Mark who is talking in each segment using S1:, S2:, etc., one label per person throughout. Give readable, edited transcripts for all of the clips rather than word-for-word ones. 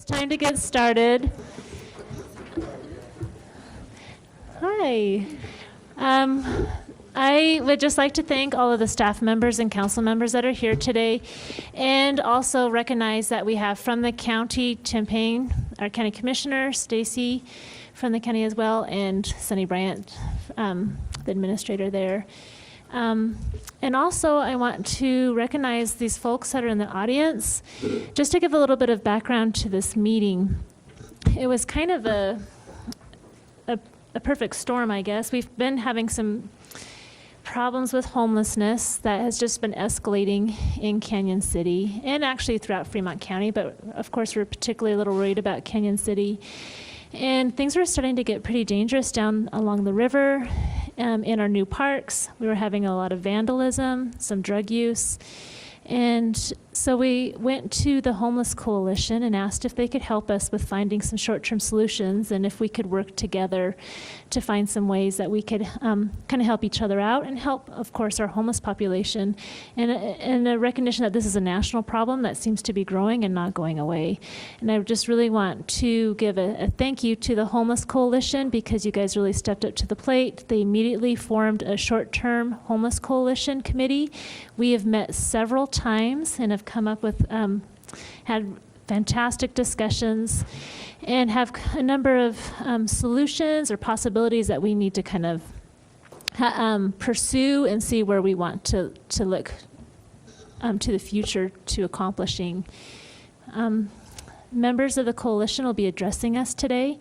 S1: time to get started. Hi. I would just like to thank all of the staff members and council members that are here today, and also recognize that we have from the county, Tim Payne, our county commissioner, Stacy from the county as well, and Sunny Bryant, the administrator there. And also I want to recognize these folks that are in the audience. Just to give a little bit of background to this meeting, it was kind of a perfect storm, I guess. We've been having some problems with homelessness that has just been escalating in Canyon City and actually throughout Fremont County, but of course we're particularly a little worried about Canyon City. And things were starting to get pretty dangerous down along the river, in our new parks. We were having a lot of vandalism, some drug use. And so we went to the Homeless Coalition and asked if they could help us with finding some short-term solutions, and if we could work together to find some ways that we could kind of help each other out and help, of course, our homeless population, and a recognition that this is a national problem that seems to be growing and not going away. And I just really want to give a thank you to the Homeless Coalition, because you guys really stepped up to the plate. They immediately formed a short-term Homeless Coalition committee. We have met several times and have come up with, had fantastic discussions, and have a number of solutions or possibilities that we need to kind of pursue and see where we want to look to the future to accomplishing. Members of the coalition will be addressing us today,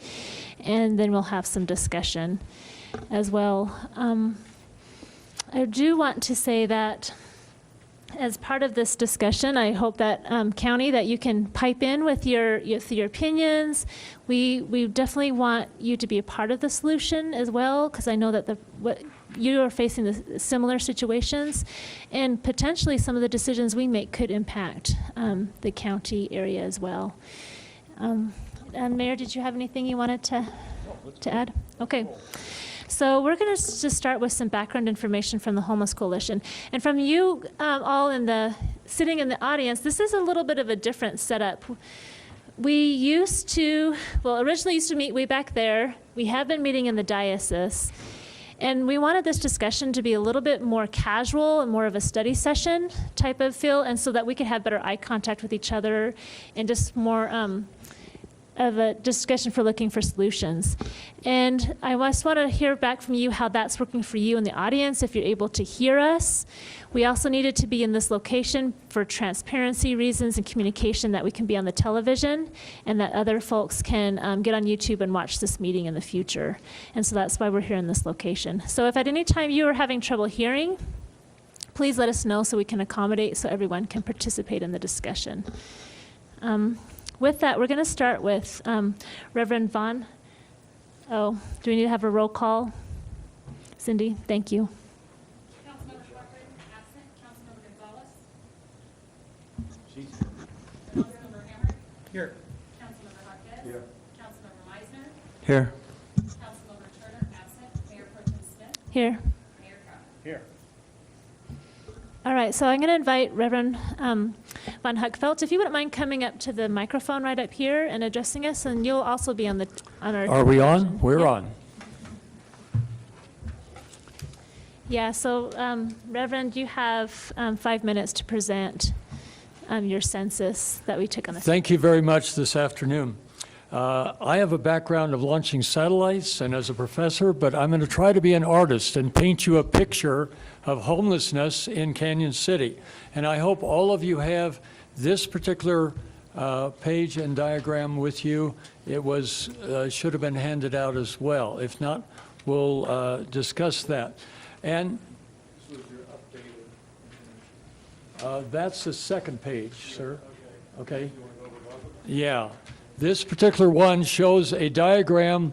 S1: and then we'll have some discussion as well. I do want to say that as part of this discussion, I hope that county, that you can pipe in with your opinions. We definitely want you to be a part of the solution as well, because I know that what you are facing the similar situations, and potentially some of the decisions we make could impact the county area as well. And Mayor, did you have anything you wanted to add? Okay. So we're going to just start with some background information from the Homeless Coalition. And from you all sitting in the audience, this is a little bit of a different setup. We originally used to meet way back there. We have been meeting in the diocese. And we wanted this discussion to be a little bit more casual and more of a study session type of feel, and so that we could have better eye contact with each other and just more of a discussion for looking for solutions. And I just want to hear back from you how that's working for you in the audience, if you're able to hear us. We also needed to be in this location for transparency reasons and communication, that we can be on the television and that other folks can get on YouTube and watch this meeting in the future. And so that's why we're here in this location. So if at any time you are having trouble hearing, please let us know so we can accommodate, so everyone can participate in the discussion. With that, we're going to start with Reverend Vaughn. Oh, do we need to have a roll call? Cindy, thank you.
S2: Councilmember Schwartz, absent. Councilmember Gonzalez. Councilmember Hammer.
S3: Here.
S2: Councilmember Marquez.
S3: Here.
S2: Councilmember Meisner.
S3: Here.
S2: Councilmember Turner, absent. Mayor Pro Tem Smith.
S1: Here.
S2: Mayor Trump.
S3: Here.
S1: All right, so I'm going to invite Reverend Von Huckfeldt, if you wouldn't mind coming up to the microphone right up here and addressing us, and you'll also be on our.
S3: Are we on? We're on.
S1: Yeah, so Reverend, you have 5 minutes to present your census that we took on the.
S3: Thank you very much this afternoon. I have a background of launching satellites and as a professor, but I'm going to try to be an artist and paint you a picture of homelessness in Canyon City. And I hope all of you have this particular page and diagram with you. It was should have been handed out as well. If not, we'll discuss that. And this was your updated. That's the second page, sir. Okay. Yeah. This particular one shows a diagram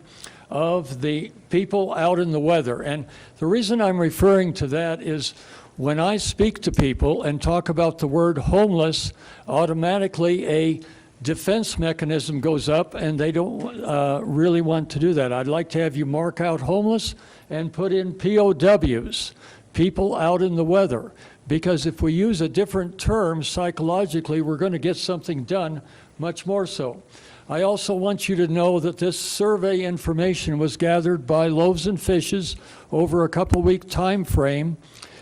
S3: of the people out in the weather. And the reason I'm referring to that is when I speak to people and talk about the word homeless, automatically a defense mechanism goes up, and they don't really want to do that. I'd like to have you mark out homeless and put in POWs, people out in the weather, because if we use a different term psychologically, we're going to get something done much more so. I also want you to know that this survey information was gathered by Loaves and Fishes over a couple-week time frame,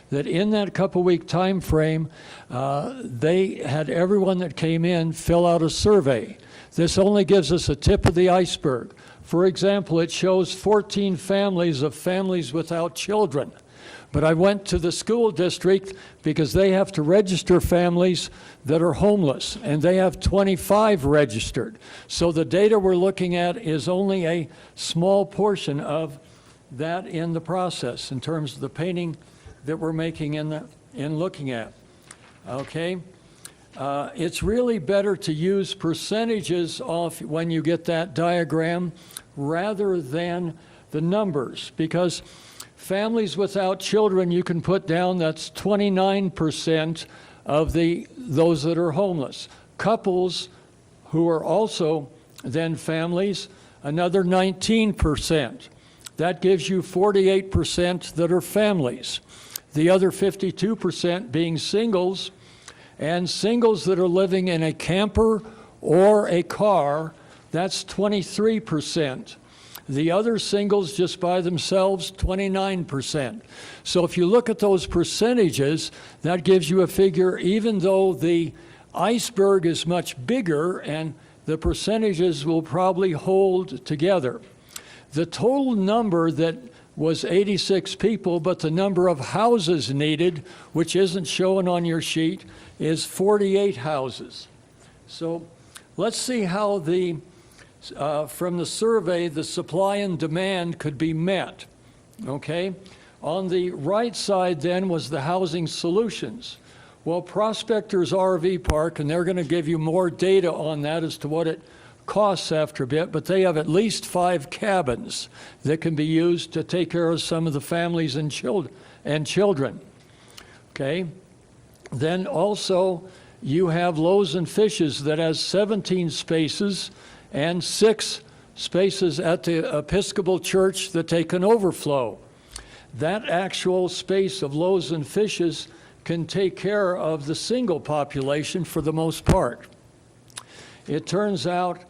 S3: that in that couple-week time frame, they had everyone that came in fill out a survey. This only gives us a tip of the iceberg. For example, it shows 14 families of families without children. But I went to the school district because they have to register families that are homeless, and they have 25 registered. So the data we're looking at is only a small portion of that in the process in terms of the painting that we're making in looking at. Okay? It's really better to use percentages off when you get that diagram rather than the numbers, because families without children, you can put down that's 29% of those that are homeless. Couples who are also then families, another 19%. That gives you 48% that are families. The other 52% being singles, and singles that are living in a camper or a car, that's 23%. The other singles just by themselves, 29%. So if you look at those percentages, that gives you a figure, even though the iceberg is much bigger and the percentages will probably hold together. The total number that was 86 people, but the number of houses needed, which isn't shown on your sheet, is 48 houses. So let's see how from the survey, the supply and demand could be met, okay? On the right side then was the housing solutions. Well, Prospectors RV Park, and they're gonna give you more data on that as to what it costs after a bit, but they have at least 5 cabins that can be used to take care of some of the families and children, okay? Then also, you have Loaves and Fishes that has 17 spaces and 6 spaces at the Episcopal Church that they can overflow. That actual space of Loaves and Fishes can take care of the single population for the most part. It turns out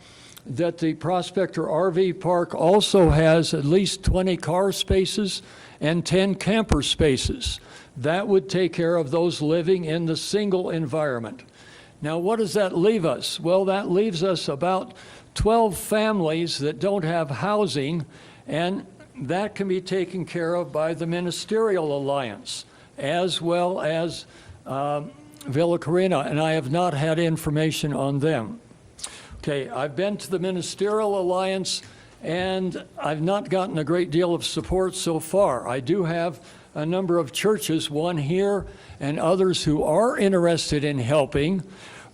S3: that the Prospector RV Park also has at least 20 car spaces and 10 camper spaces. That would take care of those living in the single environment. Now, what does that leave us? Well, that leaves us about 12 families that don't have housing, and that can be taken care of by the Ministerial Alliance, as well as Villa Carina, and I have not had information on them. Okay, I've been to the Ministerial Alliance, and I've not gotten a great deal of support so far. I do have a number of churches, one here and others who are interested in helping,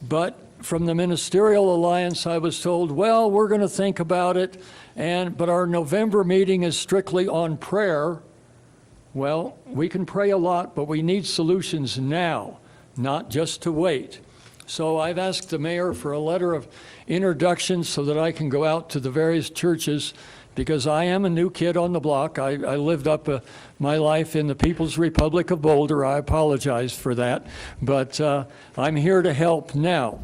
S3: but from the Ministerial Alliance, I was told, well, we're going to think about it, but our November meeting is strictly on prayer. Well, we can pray a lot, but we need solutions now, not just to wait. So I've asked the mayor for a letter of introduction so that I can go out to the various churches, because I am a new kid on the block. I lived up my life in the People's Republic of Boulder. I apologize for that, but I'm here to help now.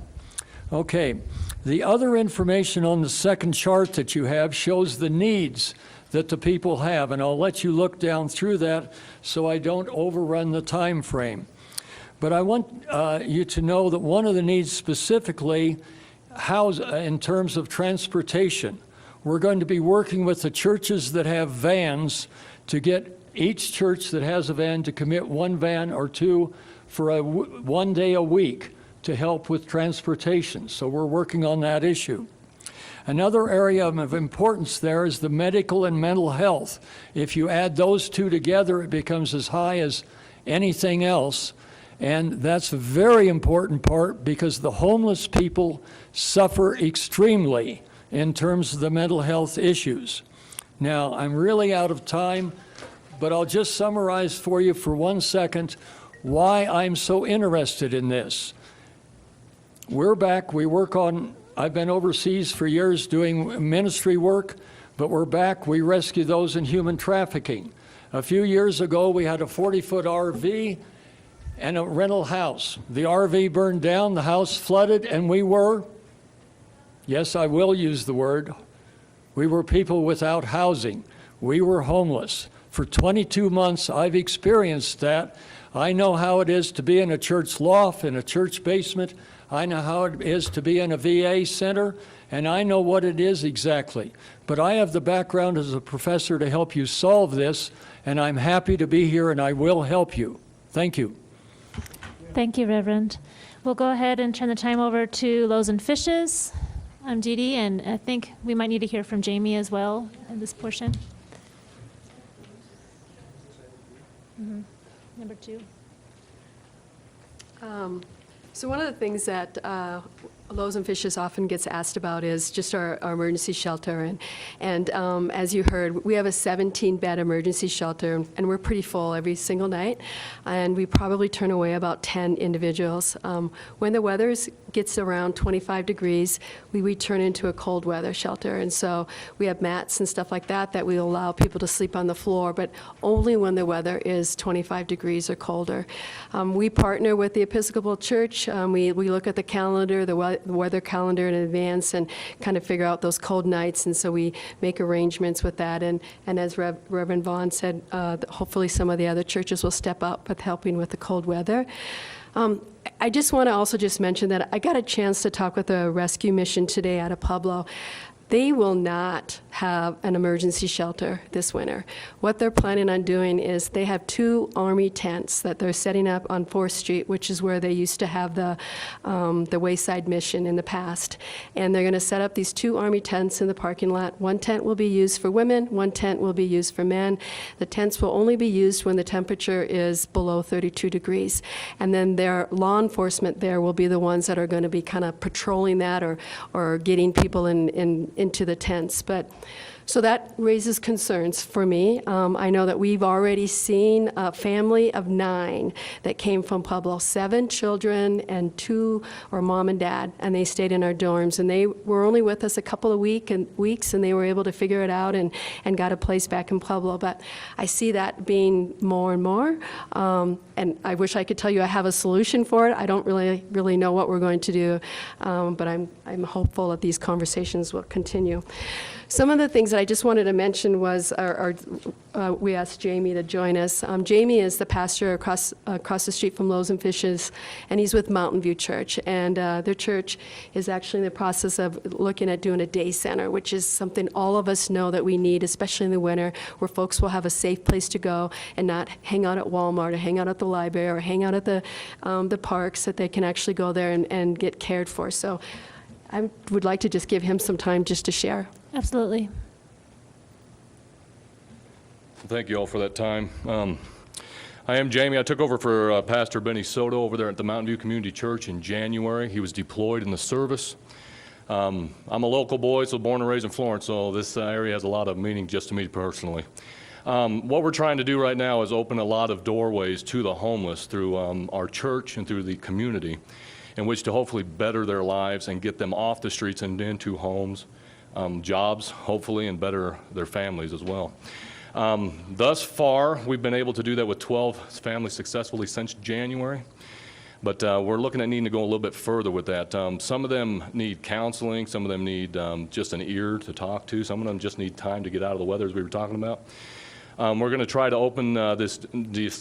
S3: Okay, the other information on the second chart that you have shows the needs that the people have, and I'll let you look down through that so I don't overrun the time frame. But I want you to know that one of the needs specifically in terms of transportation. We're going to be working with the churches that have vans to get each church that has a van to commit 1 van or 2 for 1 day a week to help with transportation. So we're working on that issue. Another area of importance there is the medical and mental health. If you add those 2 together, it becomes as high as anything else. And that's a very important part, because the homeless people suffer extremely in terms of the mental health issues. Now, I'm really out of time, but I'll just summarize for you for 1 second why I'm so interested in this. We're back, I've been overseas for years doing ministry work, but we're back, we rescue those in human trafficking. A few years ago, we had a 40-foot RV and a rental house. The RV burned down, the house flooded, and we were Yes, I will use the word. We were people without housing. We were homeless. For 22 months, I've experienced that. I know how it is to be in a church loft, in a church basement. I know how it is to be in a VA center, and I know what it is exactly. But I have the background as a professor to help you solve this, and I'm happy to be here, and I will help you. Thank you.
S1: Thank you, Reverend. We'll go ahead and turn the time over to Loaves and Fishes. I'm Dee Dee, and I think we might need to hear from Jamie as well in this portion. Number 2.
S4: So one of the things that Loaves and Fishes often gets asked about is just our emergency shelter. And as you heard, we have a 17-bed emergency shelter, and we're pretty full every single night. And we probably turn away about 10 individuals. When the weather gets around 25 degrees, we turn into a cold weather shelter. And so we have mats and stuff like that we allow people to sleep on the floor, but only when the weather is 25 degrees or colder. We partner with the Episcopal Church. We look at the calendar, the weather calendar in advance, and kind of figure out those cold nights. And so we make arrangements with that. And as Reverend Vaughn said, hopefully some of the other churches will step up with helping with the cold weather. I just want to also just mention that I got a chance to talk with a rescue mission today out of Pueblo. They will not have an emergency shelter this winter. What they're planning on doing is they have 2 Army tents that they're setting up on 4th Street, which is where they used to have the Wayside Mission in the past. And they're going to set up these 2 Army tents in the parking lot. 1 tent will be used for women, 1 tent will be used for men. The tents will only be used when the temperature is below 32 degrees. And then their law enforcement there will be the ones that are going to be kind of patrolling that or getting people into the tents. But so that raises concerns for me. I know that we've already seen a family of 9 that came from Pueblo, 7 children and 2 are mom and dad, and they stayed in our dorms. And they were only with us a couple of weeks, and they were able to figure it out and got a place back in Pueblo. But I see that being more and more, and I wish I could tell you I have a solution for it. I don't really know what we're going to do, but I'm hopeful that these conversations will continue. Some of the things that I just wanted to mention was we asked Jamie to join us. Jamie is the pastor across the street from Loaves and Fishes, and he's with Mountain View Church. And their church is actually in the process of looking at doing a day center, which is something all of us know that we need, especially in the winter, where folks will have a safe place to go and not hang out at Walmart or hang out at the library or hang out at the parks, that they can actually go there and get cared for. So I would like to just give him some time just to share.
S1: Absolutely.
S5: Thank you all for that time. I am Jamie. I took over for Pastor Benny Soto over there at the Mountain View Community Church in January. He was deployed in the service. I'm a local boy, so born and raised in Florence, so this area has a lot of meaning just to me personally. What we're trying to do right now is open a lot of doorways to the homeless through our church and through the community, in which to hopefully better their lives and get them off the streets and into homes, jobs, hopefully, and better their families as well. Thus far, we've been able to do that with 12 families successfully since January, but we're looking at needing to go a little bit further with that. Some of them need counseling, some of them need just an ear to talk to, some of them just need time to get out of the weather, as we were talking about. We're going to try to open this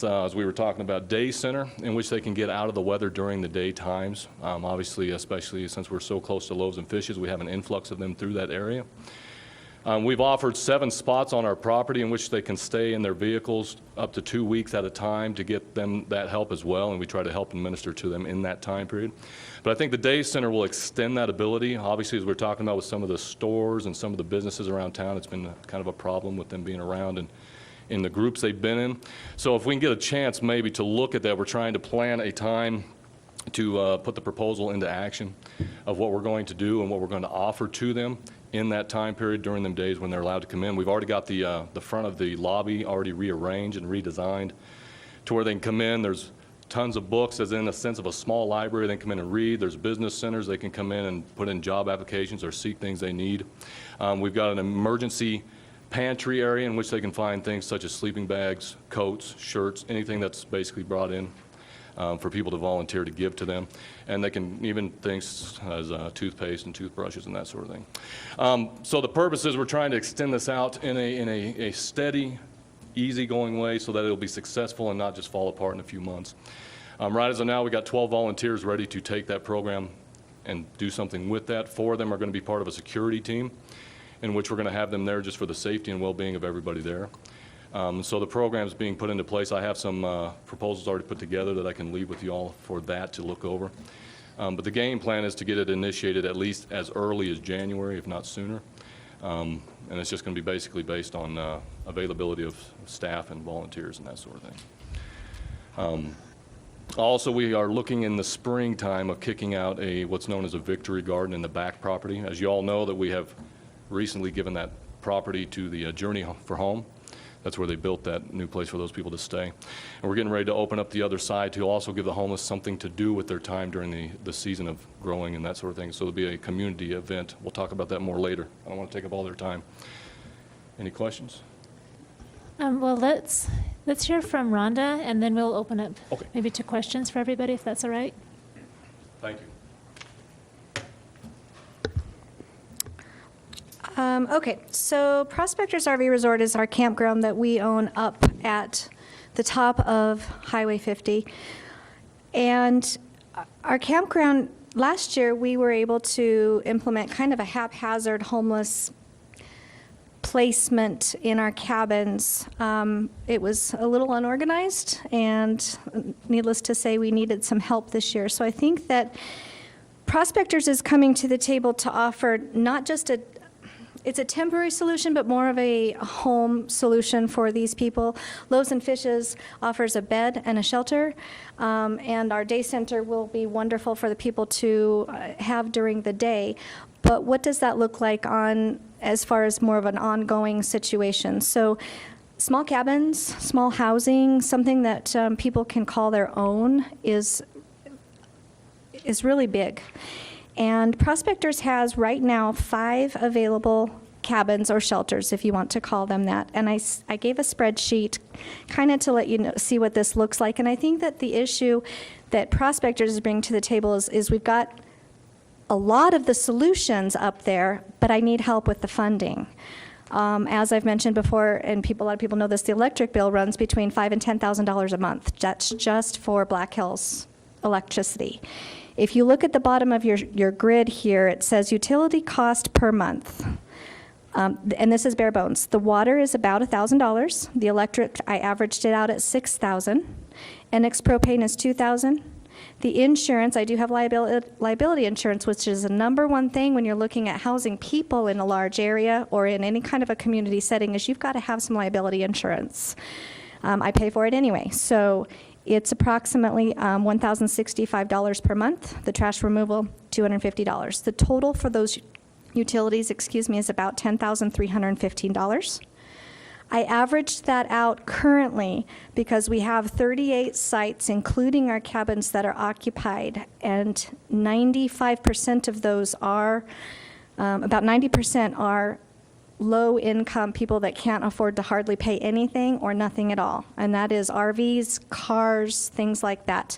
S5: as we were talking about, day center, in which they can get out of the weather during the day times. Obviously, especially since we're so close to Loaves and Fishes, we have an influx of them through that area. We've offered 7 spots on our property in which they can stay in their vehicles up to 2 weeks at a time to get them that help as well, and we try to help and minister to them in that time period. But I think the day center will extend that ability. Obviously, as we're talking about with some of the stores and some of the businesses around town, it's been kind of a problem with them being around and in the groups they've been in. So if we can get a chance maybe to look at that, we're trying to plan a time to put the proposal into action of what we're going to do and what we're going to offer to them in that time period during them days when they're allowed to come in. We've already got the front of the lobby already rearranged and redesigned to where they can come in. There's tons of books, as in a sense of a small library. They can come in and read. There's business centers. They can come in and put in job applications or seek things they need. We've got an emergency pantry area in which they can find things such as sleeping bags, coats, shirts, anything that's basically brought in. for people to volunteer to give to them. And they can even things as toothpaste and toothbrushes and that sort of thing. So the purpose is we're trying to extend this out in a steady, easygoing way so that it'll be successful and not just fall apart in a few months. Right as of now, we got 12 volunteers ready to take that program and do something with that. 4 of them are going to be part of a security team in which we're going to have them there just for the safety and well-being of everybody there. So the program's being put into place. I have some proposals already put together that I can leave with you all for that to look over. But the game plan is to get it initiated at least as early as January, if not sooner. And it's just going to be basically based on availability of staff and volunteers and that sort of thing. Also, we are looking in the springtime of kicking out what's known as a victory garden in the back property. As you all know, that we have recently given that property to the Journey for Home. That's where they built that new place for those people to stay. And we're getting ready to open up the other side to also give the homeless something to do with their time during the season of growing and that sort of thing. So it'll be a community event. We'll talk about that more later. I don't want to take up all their time. Any questions?
S1: Well, let's hear from Rhonda, and then we'll open up
S5: Okay.
S1: maybe to questions for everybody, if that's all right.
S5: Thank you.
S6: Okay, so Prospectors RV Resort is our campground that we own up at the top of Highway 50. And our campground, last year, we were able to implement kind of a haphazard homeless placement in our cabins. It was a little unorganized, and needless to say, we needed some help this year. So I think that Prospectors is coming to the table to offer not just it's a temporary solution, but more of a home solution for these people. Loaves and Fishes offers a bed and a shelter, and our day center will be wonderful for the people to have during the day. But what does that look like as far as more of an ongoing situation? So small cabins, small housing, something that people can call their own is really big. And Prospectors has right now 5 available cabins or shelters, if you want to call them that. And I gave a spreadsheet kind of to let you know, see what this looks like. And I think that the issue that Prospectors is bringing to the table is we've got a lot of the solutions up there, but I need help with the funding. As I've mentioned before, and a lot of people know this, the electric bill runs between $5,000 and $10,000 a month. That's just for Black Hills electricity. If you look at the bottom of your grid here, it says utility cost per month. And this is bare bones. The water is about $1,000. The electric, I averaged it out at $6,000. NX propane is $2,000. The insurance, I do have liability insurance, which is the number one thing when you're looking at housing people in a large area or in any kind of a community setting, is you've got to have some liability insurance. I pay for it anyway. So it's approximately $1,065 per month. The trash removal, $250. The total for those utilities, is about $10,315. I averaged that out currently because we have 38 sites, including our cabins, that are occupied, and 95% of those are, about 90% are low-income people that can't afford to hardly pay anything or nothing at all, and that is RVs, cars, things like that.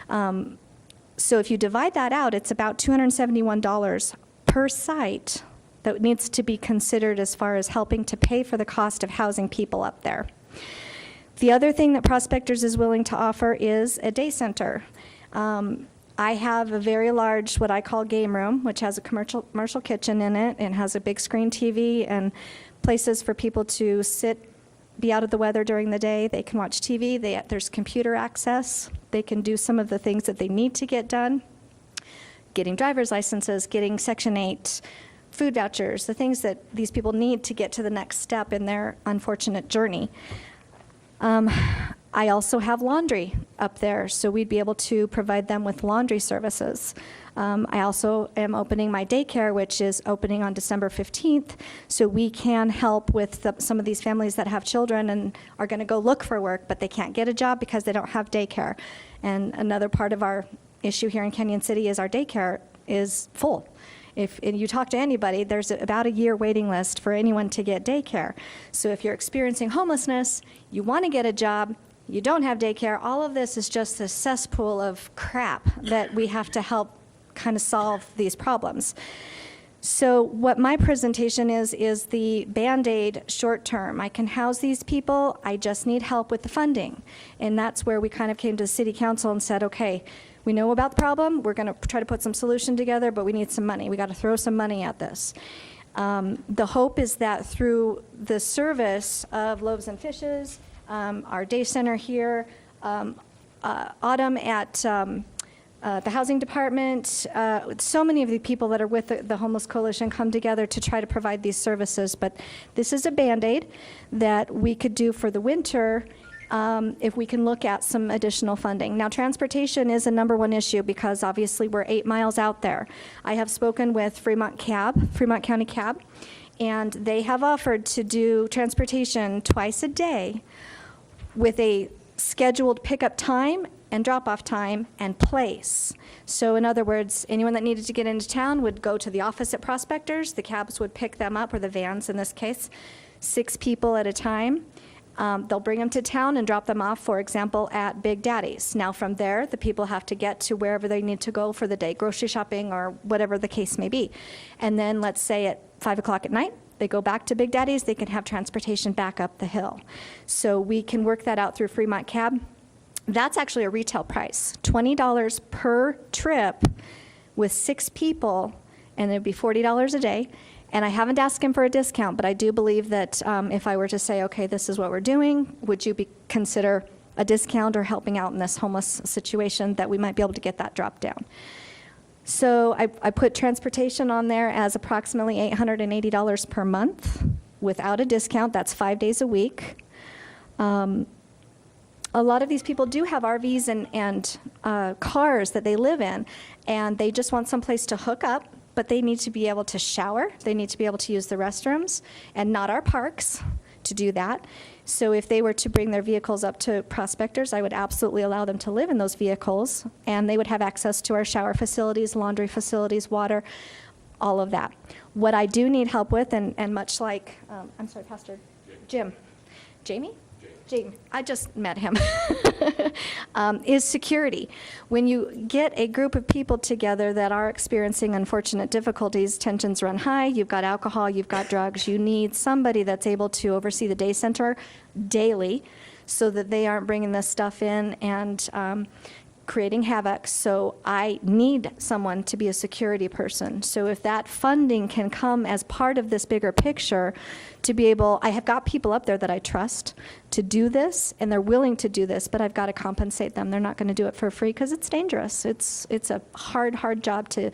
S6: So if you divide that out, it's about $271 per site that needs to be considered as far as helping to pay for the cost of housing people up there. The other thing that Prospectors is willing to offer is a day center. I have a very large, what I call game room, which has a commercial kitchen in it and has a big screen TV and places for people to sit, be out of the weather during the day. They can watch TV. There's computer access. They can do some of the things that they need to get done, getting driver's licenses, getting Section 8, food vouchers, the things that these people need to get to the next step in their unfortunate journey. I also have laundry up there, so we'd be able to provide them with laundry services. I also am opening my daycare, which is opening on December 15th, so we can help with some of these families that have children and are going to go look for work, but they can't get a job because they don't have daycare. And another part of our issue here in Canyon City is our daycare is full. If you talk to anybody, there's about a year waiting list for anyone to get daycare. So if you're experiencing homelessness, you want to get a job, you don't have daycare. All of this is just this cesspool of crap that we have to help kind of solve these problems. So what my presentation is the Band-Aid short term. I can house these people, I just need help with the funding. And that's where we kind of came to the city council and said, okay, we know about the problem, we're gonna try to put some solution together, but we need some money. We gotta throw some money at this. The hope is that through the service of Loaves and Fishes, our day center here, Autumn at the housing department, so many of the people that are with the Homeless Coalition come together to try to provide these services. But this is a Band-Aid that we could do for the winter if we can look at some additional funding. Now, transportation is a #1 issue because obviously we're 8 miles out there. I have spoken with Fremont County Cab, and they have offered to do transportation twice a day with a scheduled pickup time and drop-off time and place. So in other words, anyone that needed to get into town would go to the office at Prospectors. The cabs would pick them up, or the vans in this case, 6 people at a time. They'll bring them to town and drop them off, for example, at Big Daddy's. Now from there, the people have to get to wherever they need to go for the day, grocery shopping or whatever the case may be. And then let's say at 5 o'clock at night, they go back to Big Daddy's, they can have transportation back up the hill. So we can work that out through Fremont Cab. That's actually a retail price, $20 per trip with 6 people, and it'd be $40 a day. And I haven't asked him for a discount, but I do believe that if I were to say, okay, this is what we're doing, would you consider a discount or helping out in this homeless situation, that we might be able to get that dropped down. So I put transportation on there as approximately $880 per month without a discount. That's 5 days a week. A lot of these people do have RVs and cars that they live in, and they just want someplace to hook up, but they need to be able to shower, they need to be able to use the restrooms, and not our parks to do that. So if they were to bring their vehicles up to Prospectors, I would absolutely allow them to live in those vehicles, and they would have access to our shower facilities, laundry facilities, water, all of that. What I do need help with, and much like, I'm sorry, Pastor Jim. Jamie? Jamie, I just met him, is security. When you get a group of people together that are experiencing unfortunate difficulties, tensions run high, you've got alcohol, you've got drugs, you need somebody that's able to oversee the day center daily so that they aren't bringing this stuff in and creating havoc. So I need someone to be a security person. So if that funding can come as part of this bigger picture, to be able, I have got people up there that I trust to do this, and they're willing to do this, but I've got to compensate them. They're not going to do it for free because it's dangerous. It's a hard job to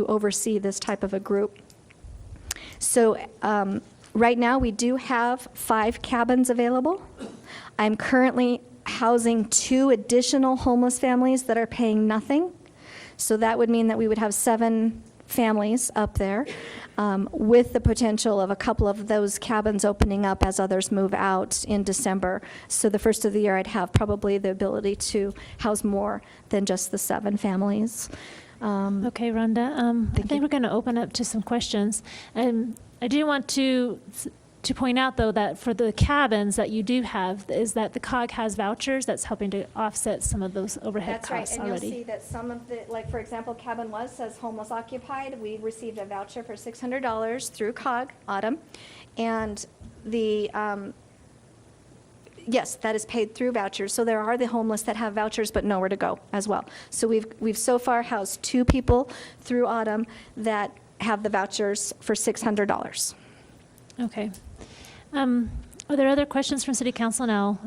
S6: oversee this type of a group. So right now we do have 5 cabins available. I'm currently housing 2 additional homeless families that are paying nothing. So that would mean that we would have 7 families up there, with the potential of a couple of those cabins opening up as others move out in December. So the first of the year, I'd have probably the ability to house more than just the 7 families.
S1: Okay, Rhonda, I think we're going to open up to some questions. I do want to point out, though, that for the cabins that you do have, is that the COG has vouchers that's helping to offset some of those overhead
S6: That's right,
S1: costs
S6: and
S1: already.
S6: you'll see that some of the, like, for example, cabin was says homeless occupied. We received a voucher for $600 through COG, Autumn, and the, yes, that is paid through vouchers. So there are the homeless that have vouchers but nowhere to go as well. So we've so far housed 2 people through Autumn that have the vouchers for $600.
S1: Okay. Are there other questions from City Council now?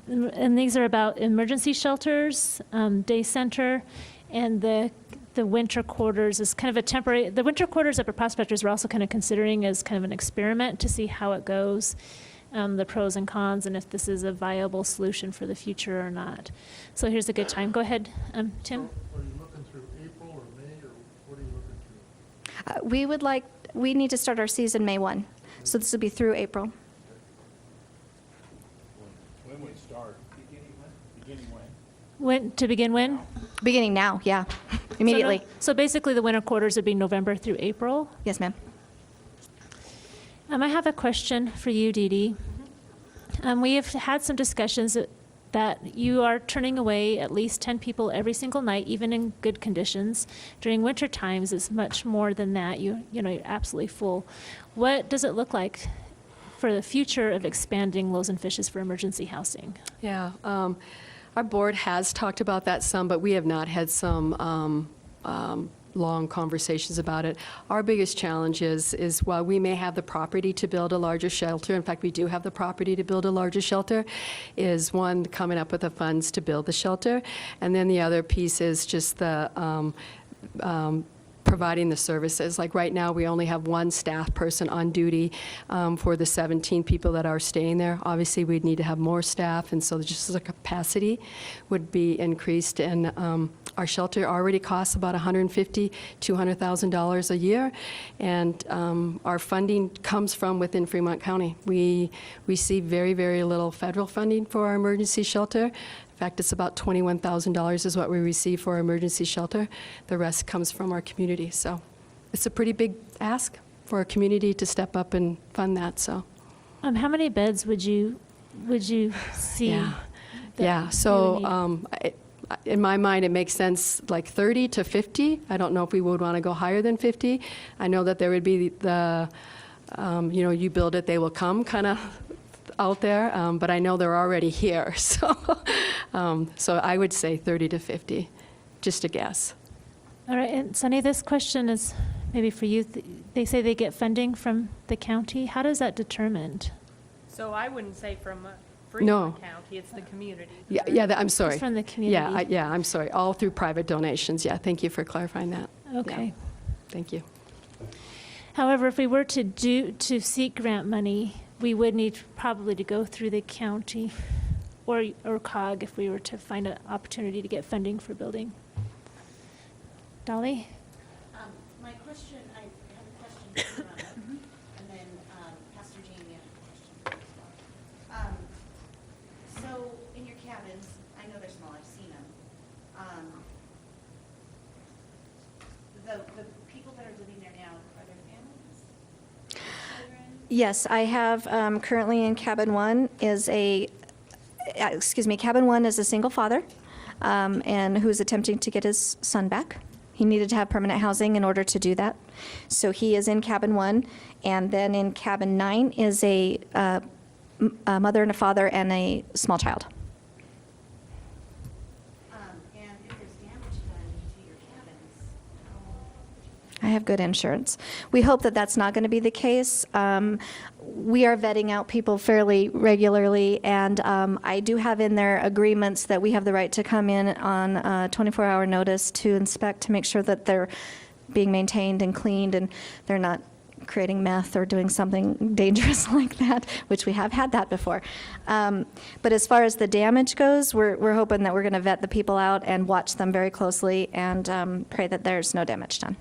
S1: And these are about emergency shelters, day center, and the winter quarters is kind of a temporary, the winter quarters up at Prospectors we're also kind of considering as kind of an experiment to see how it goes, the pros and cons, and if this is a viable solution for the future or not. So here's a good time. Go ahead, Tim.
S7: Are you looking through April or May, or what are you looking through?
S6: We need to start our season May 1, so this will be through April.
S7: When would it start? Beginning when?
S1: When to begin when?
S6: Beginning now, yeah, immediately.
S1: So basically the winter quarters would be November through April.
S6: Yes, ma'am.
S1: I have a question for you, Dee Dee. We have had some discussions that you are turning away at least 10 people every single night, even in good conditions. During winter times, it's much more than that. You know, you're absolutely full. What does it look like for the future of expanding Loaves and Fishes for emergency housing?
S4: Yeah, our board has talked about that some, but we have not had some long conversations about it. Our biggest challenge is while we may have the property to build a larger shelter, in fact, we do have the property to build a larger shelter, is one, coming up with the funds to build the shelter, and then the other piece is just the providing the services. Like right now, we only have one staff person on duty for the 17 people that are staying there. Obviously, we'd need to have more staff, and so just the capacity would be increased. And our shelter already costs about $150,000 to $200,000 a year, and our funding comes from within Fremont County. We receive very, very little federal funding for our emergency shelter. In fact, it's about $21,000 is what we receive for our emergency shelter. The rest comes from our community. So it's a pretty big ask for our community to step up and fund that. So
S1: How many beds would you see?
S4: yeah,
S1: that
S4: yeah.
S1: you would
S4: So
S1: need?
S4: in my mind, it makes sense like 30 to 50. I don't know if we would want to go higher than 50. I know that there would be the, you build it, they will come kind of out there, but I know they're already here. So I would say 30 to 50, just a guess.
S1: All right, and Sunny, this question is maybe for you. They say they get funding from the county. How does that determined?
S8: So I wouldn't say from
S4: No.
S8: Fremont County, it's the community.
S4: I'm sorry.
S1: Just from the community.
S4: Yeah, I'm sorry. All through private donations. Yeah, thank you for clarifying that.
S1: Okay.
S4: Yeah, thank you.
S1: However, if we were to seek grant money, we would need probably to go through the county or COG if we were to find an opportunity to get funding for building. Dolly?
S2: My question, I have a question for Rhonda, and then Pastor Jamie, I have a question as well. So in your cabins, I know they're small, I've seen them. The people that are living there now, are there families? Children?
S6: Yes, I have currently in cabin one cabin one is a single father and who's attempting to get his son back. He needed to have permanent housing in order to do that. So he is in cabin one. And then in cabin 9 is a mother and a father and a small child.
S2: And if there's damage done to your cabins,
S6: I have good insurance. We hope that that's not going to be the case. We are vetting out people fairly regularly, and I do have in there agreements that we have the right to come in on 24-hour notice to inspect to make sure that they're being maintained and cleaned and they're not creating meth or doing something dangerous like that, which we have had that before. But as far as the damage goes, we're hoping that we're going to vet the people out and watch them very closely and pray that there's no damage done.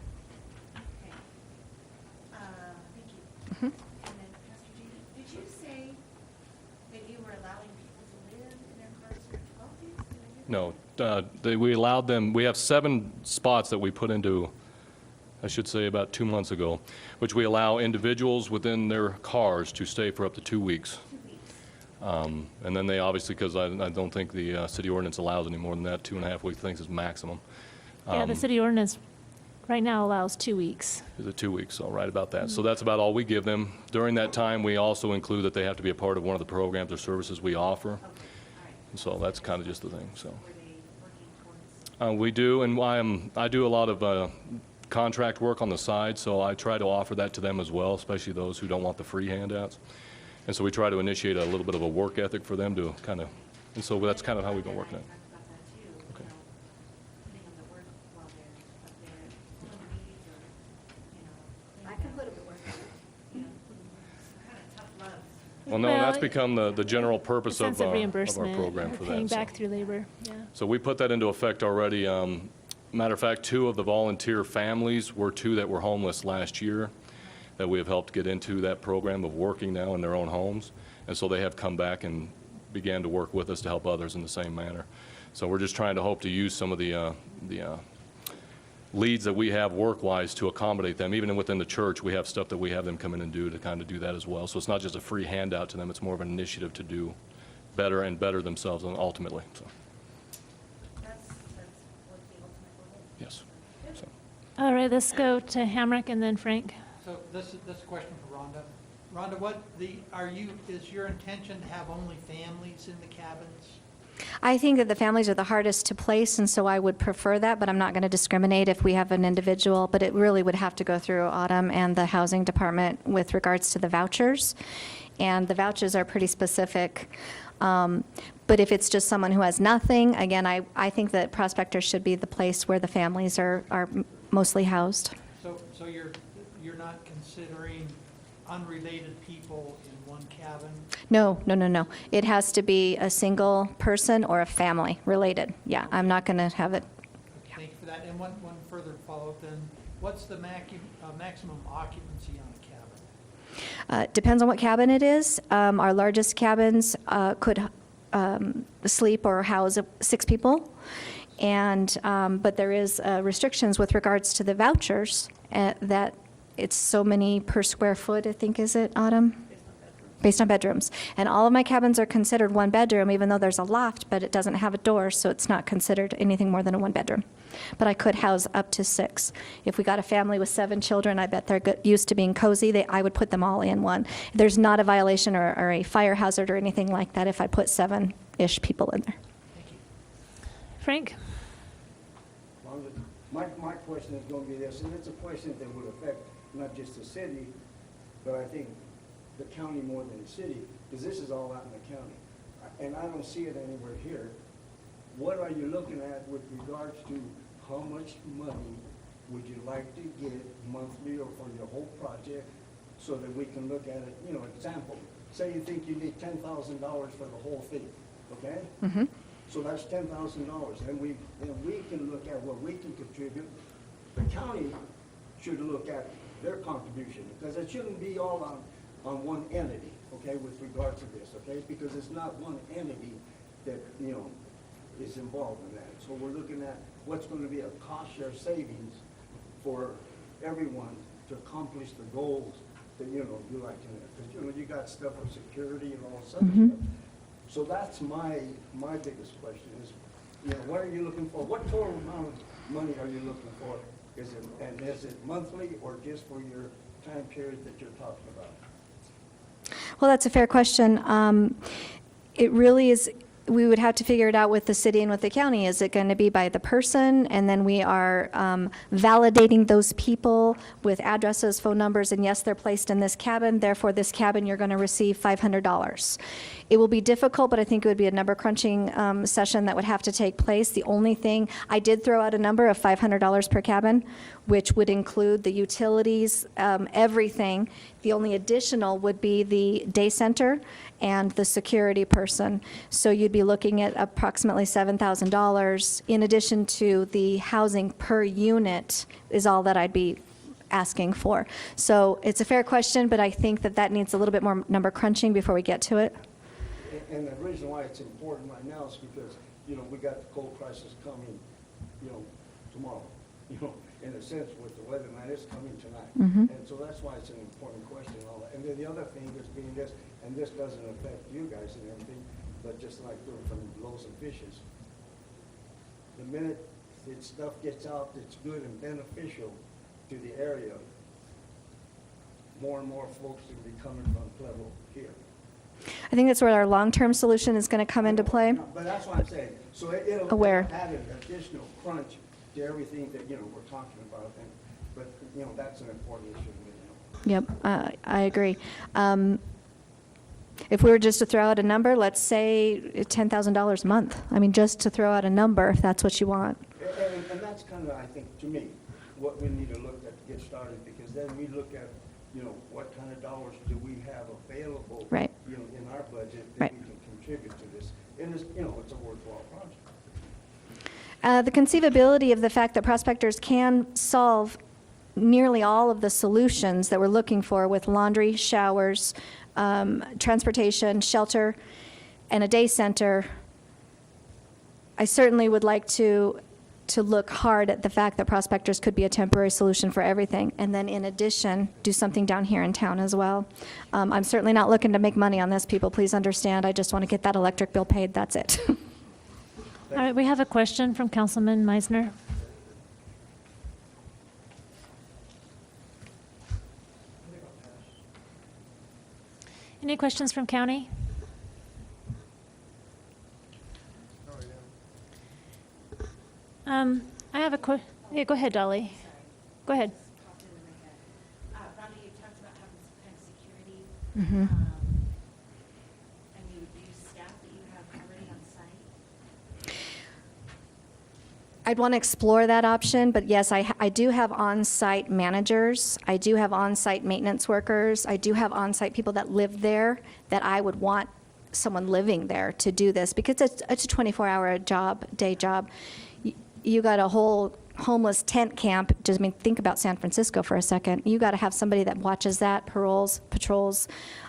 S2: thank you. And then Pastor Jamie, did you say that you were allowing people to live in their cars for 12 days? Did I hear that?
S5: No, we allowed them, we have 7 spots that we put into, I should say, about 2 months ago, which we allow individuals within their cars to stay for up to 2 weeks.
S2: 2 weeks.
S5: And then they obviously, because I don't think the city ordinance allows any more than that, 2.5 weeks, I think is maximum.
S1: Yeah, the city ordinance right now allows 2 weeks.
S5: Is it 2 weeks? I'll write about that. So that's about all we give them. During that time, we also include that they have to be a part of one of the programs or services we offer.
S2: Okay, all right.
S5: And so that's kind of just the thing, so.
S2: Were they working towards?
S5: We do, and I do a lot of contract work on the side, so I try to offer that to them as well, especially those who don't want the free handouts. And so we try to initiate a little bit of a work ethic for them to kind of, and so that's kind of how we've been working it.
S2: Talk about that too,
S5: Okay.
S2: putting them to work while they're up there doing meetings or,
S4: I can put them to work.
S2: kind of tough love.
S5: Well, no, that's become the general
S1: A
S5: purpose
S1: sense
S5: of
S1: of
S5: our
S1: reimbursement,
S5: program
S1: or
S5: for
S1: paying
S5: that. so.
S1: back through labor, yeah.
S5: So we put that into effect already. Matter of fact, 2 of the volunteer families were 2 that were homeless last year that we have helped get into that program of working now in their own homes. And so they have come back and began to work with us to help others in the same manner. So we're just trying to hope to use some of the leads that we have work-wise to accommodate them. Even within the church, we have stuff that we have them come in and do to kind of do that as well. So it's not just a free handout to them, it's more of an initiative to do better and better themselves ultimately. So,
S2: That's what the ultimate goal is.
S5: yes. So.
S1: All right, let's go to Hamrick and then Frank.
S9: So this is a question for Rhonda. Rhonda, is your intention to have only families in the cabins?
S6: I think that the families are the hardest to place, and so I would prefer that, but I'm not going to discriminate if we have an individual, but it really would have to go through Autumn and the Housing Department with regards to the vouchers, and the vouchers are pretty specific. But if it's just someone who has nothing, again, I think that Prospector should be the place where the families are mostly housed.
S9: So you're not considering unrelated people in one cabin?
S6: No. It has to be a single person or a family related. Yeah, I'm not going to have it.
S9: Thank you for that. And one further follow-up then. What's the maximum occupancy on a cabin?
S6: Depends on what cabin it is. Our largest cabins could sleep or house 6 people. And, but there is restrictions with regards to the vouchers that it's so many per square foot, I think, is it, Autumn? Based on bedrooms. And all of my cabins are considered 1 bedroom, even though there's a loft, but it doesn't have a door, so it's not considered anything more than a 1 bedroom. But I could house up to 6. If we got a family with 7 children, I bet they're used to being cozy, I would put them all in one. There's not a violation or a fire hazard or anything like that if I put 7-ish people in there.
S1: Frank?
S10: My question is going to be this, and it's a question that would affect not just the city, but I think the county more than the city, because this is all out in the county. And I don't see it anywhere here. What are you looking at with regards to how much money would you like to get monthly or for your whole project so that we can look at it, example, say you think you need $10,000 for the whole thing, okay?
S6: Mm-hmm.
S10: So that's $10,000, and we can look at what we can contribute. The county should look at their contribution, because it shouldn't be all on one entity, okay, with regard to this, okay? Because it's not one entity that, is involved in that. So we're looking at what's going to be a cost share savings for everyone to accomplish the goals that, you like to, because, you got stuff with security and all this other stuff. So that's my biggest question is, what are you looking for? What total amount of money are you looking for? Is it monthly or just for your time period that you're talking about?
S6: Well, that's a fair question. It really is, we would have to figure it out with the city and with the county. Is it going to be by the person, and then we are validating those people with addresses, phone numbers, and yes, they're placed in this cabin, therefore this cabin you're going to receive $500. It will be difficult, but I think it would be a number crunching session that would have to take place. The only thing, I did throw out a number of $500 per cabin, which would include the utilities, everything. The only additional would be the day center and the security person. So you'd be looking at approximately $7,000 in addition to the housing per unit is all that I'd be asking for. So it's a fair question, but I think that needs a little bit more number crunching before we get to it.
S10: And the reason why it's important right now is because, we got the coal prices coming, tomorrow, in a sense with the weather, man, it's coming tonight.
S6: Mhm.
S10: And so that's why it's an important question and all that. And then the other thing is being this, and this doesn't affect you guys and everything, but just like from Loaves and Fishes. The minute that stuff gets out that's good and beneficial to the area, more and more folks will be coming from Pueblo here.
S6: I think that's where our long-term solution is going to come into play.
S10: But that's what I'm saying. So it'll
S6: Aware.
S10: add an additional crunch to everything that, we're talking about. But, that's an important issue.
S6: Yep, I agree. If we were just to throw out a number, let's say $10,000 a month. I mean, just to throw out a number, if that's what you want.
S10: And that's kind of, I think, to me, what we need to look at to get started, because then we look at, what kind of dollars do we have available,
S6: Right.
S10: in our budget that
S6: Right.
S10: we can contribute to this. And it's, it's a worthwhile project.
S6: The conceivability of the fact that prospectors can solve nearly all of the solutions that we're looking for with laundry, showers, transportation, shelter, and a day center, I certainly would like to to look hard at the fact that prospectors could be a temporary solution for everything, and then in addition, do something down here in town as well. I'm certainly not looking to make money on this, people, please understand. I just want to get that electric bill paid, that's it.
S1: All right, we have a question from Councilman Meisner. Any questions from county? I have a yeah, go ahead, Dolly. Go ahead.
S2: Popped into my head. Rhonda, you talked about having some kind of security.
S6: Mhm.
S2: And you use staff that you have already on site.
S6: I'd want to explore that option, but yes, I do have on-site managers. I do have on-site maintenance workers. I do have on-site people that live there that I would want someone living there to do this because it's a 24-hour job, day job. You got a whole homeless tent camp. Just, I mean, think about San Francisco for a second. You got to have somebody that watches that, patrols.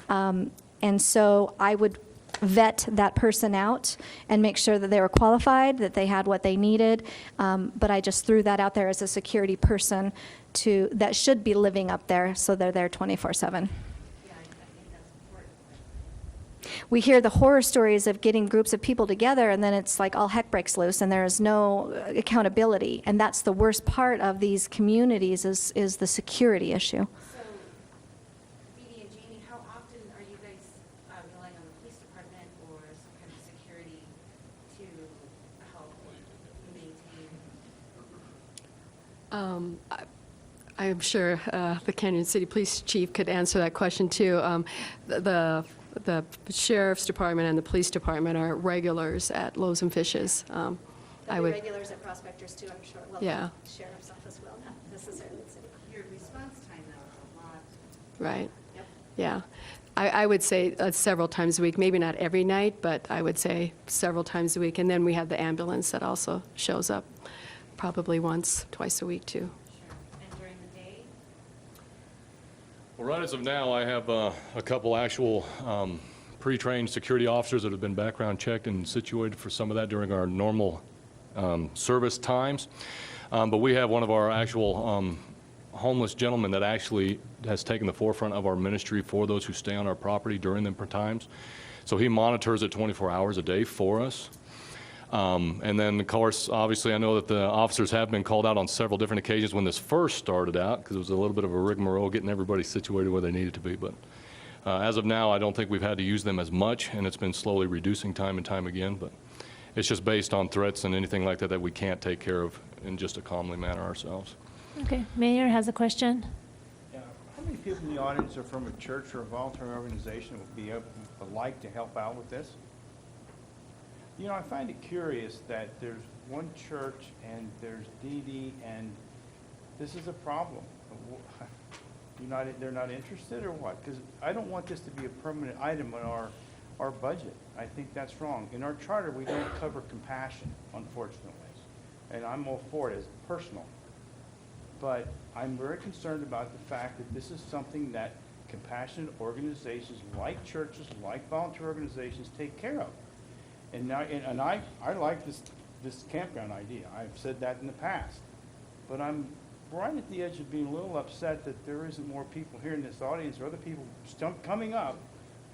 S6: And so I would vet that person out and make sure that they were qualified, that they had what they needed. But I just threw that out there as a security person that should be living up there, so they're there 24/7.
S2: Yeah, I think that's important.
S6: We hear the horror stories of getting groups of people together, and then it's like all heck breaks loose, and there is no accountability. And that's the worst part of these communities is the security issue.
S2: So, Dee and Jamie, how often are you guys relying on the police department or some kind of security to help maintain?
S4: I am sure the Canyon City Police Chief could answer that question, too. The Sheriff's Department and the Police Department are regulars at Loaves and Fishes. I would,
S6: regulars at Prospectors too, I'm sure.
S4: Well, Yeah.
S6: Sheriff's Office will, not necessarily the city.
S2: Your response time though is a lot.
S4: right,
S6: Yep.
S4: yeah. I would say several times a week, maybe not every night, but I would say several times a week. And then we have the ambulance that also shows up probably once, twice a week, too.
S2: Sure. And during the day?
S5: Well, right as of now, I have a couple actual pre-trained security officers that have been background checked and situated for some of that during our normal service times. But we have one of our actual homeless gentlemen that actually has taken the forefront of our ministry for those who stay on our property during them times. So he monitors it 24 hours a day for us. And then, of course, obviously, I know that the officers have been called out on several different occasions when this first started out, because it was a little bit of a rigmarole getting everybody situated where they needed to be. But as of now, I don't think we've had to use them as much, and it's been slowly reducing time and time again. But it's just based on threats and anything like that that we can't take care of in just a calmly manner ourselves.
S1: Okay, Mayor has a question.
S11: Yeah. How many people in the audience are from a church or a voluntary organization that would like to help out with this? You know, I find it curious that there's one church and there's Dee, and this is a problem. They're not interested or what? Because I don't want this to be a permanent item in our budget. I think that's wrong. In our charter, we don't cover compassion, unfortunately. And I'm all for it as personal. But I'm very concerned about the fact that this is something that compassionate organizations like churches, like volunteer organizations take care of. And now, and I like this campground idea. I've said that in the past. But I'm right at the edge of being a little upset that there isn't more people here in this audience or other people coming up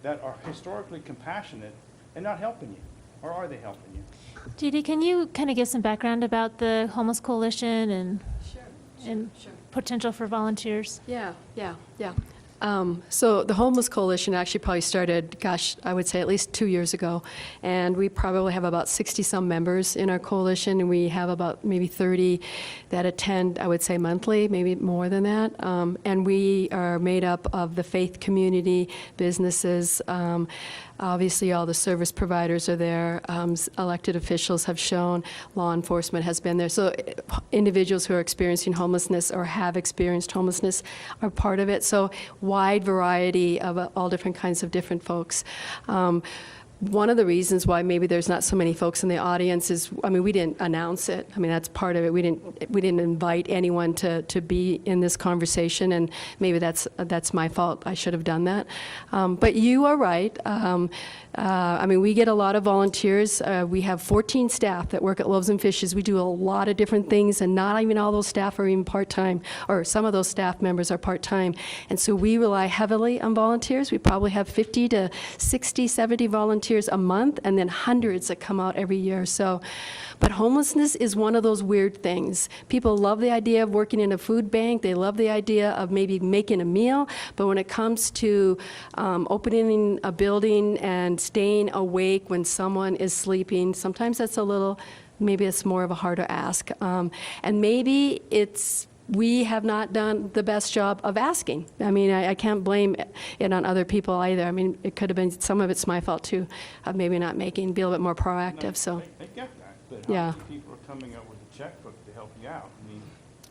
S11: that are historically compassionate and not helping you. Or are they helping you?
S1: Judy, can you kind of give some background about the Homeless Coalition and potential for volunteers?
S4: Yeah. So the Homeless Coalition actually probably started, I would say at least 2 years ago. And we probably have about 60-some members in our coalition, and we have about maybe 30 that attend, I would say monthly, maybe more than that. And we are made up of the faith community, businesses, obviously all the service providers are there, elected officials have shown, law enforcement has been there. So individuals who are experiencing homelessness or have experienced homelessness are part of it. So wide variety of all different kinds of different folks. one of the reasons why maybe there's not so many folks in the audience is, I mean, we didn't announce it. I mean, that's part of it. We didn't invite anyone to be in this conversation, and maybe that's my fault. I should have done that. But you are right. I mean, we get a lot of volunteers. We have 14 staff that work at Loaves and Fishes. We do a lot of different things, and not even all those staff are even part-time, or some of those staff members are part-time. And so we rely heavily on volunteers. We probably have 50 to 60, 70 volunteers a month, and then hundreds that come out every year. So, but homelessness is one of those weird things. People love the idea of working in a food bank. They love the idea of maybe making a meal. But when it comes to opening a building and staying awake when someone is sleeping, sometimes that's maybe it's more of a harder ask. And maybe we have not done the best job of asking. I mean, I can't blame it on other people either. I mean, it could have been, some of it's my fault too, of maybe not be a little bit more proactive, so.
S11: I get that, but
S4: Yeah.
S11: how many people are coming up with a checkbook to help you out? I mean,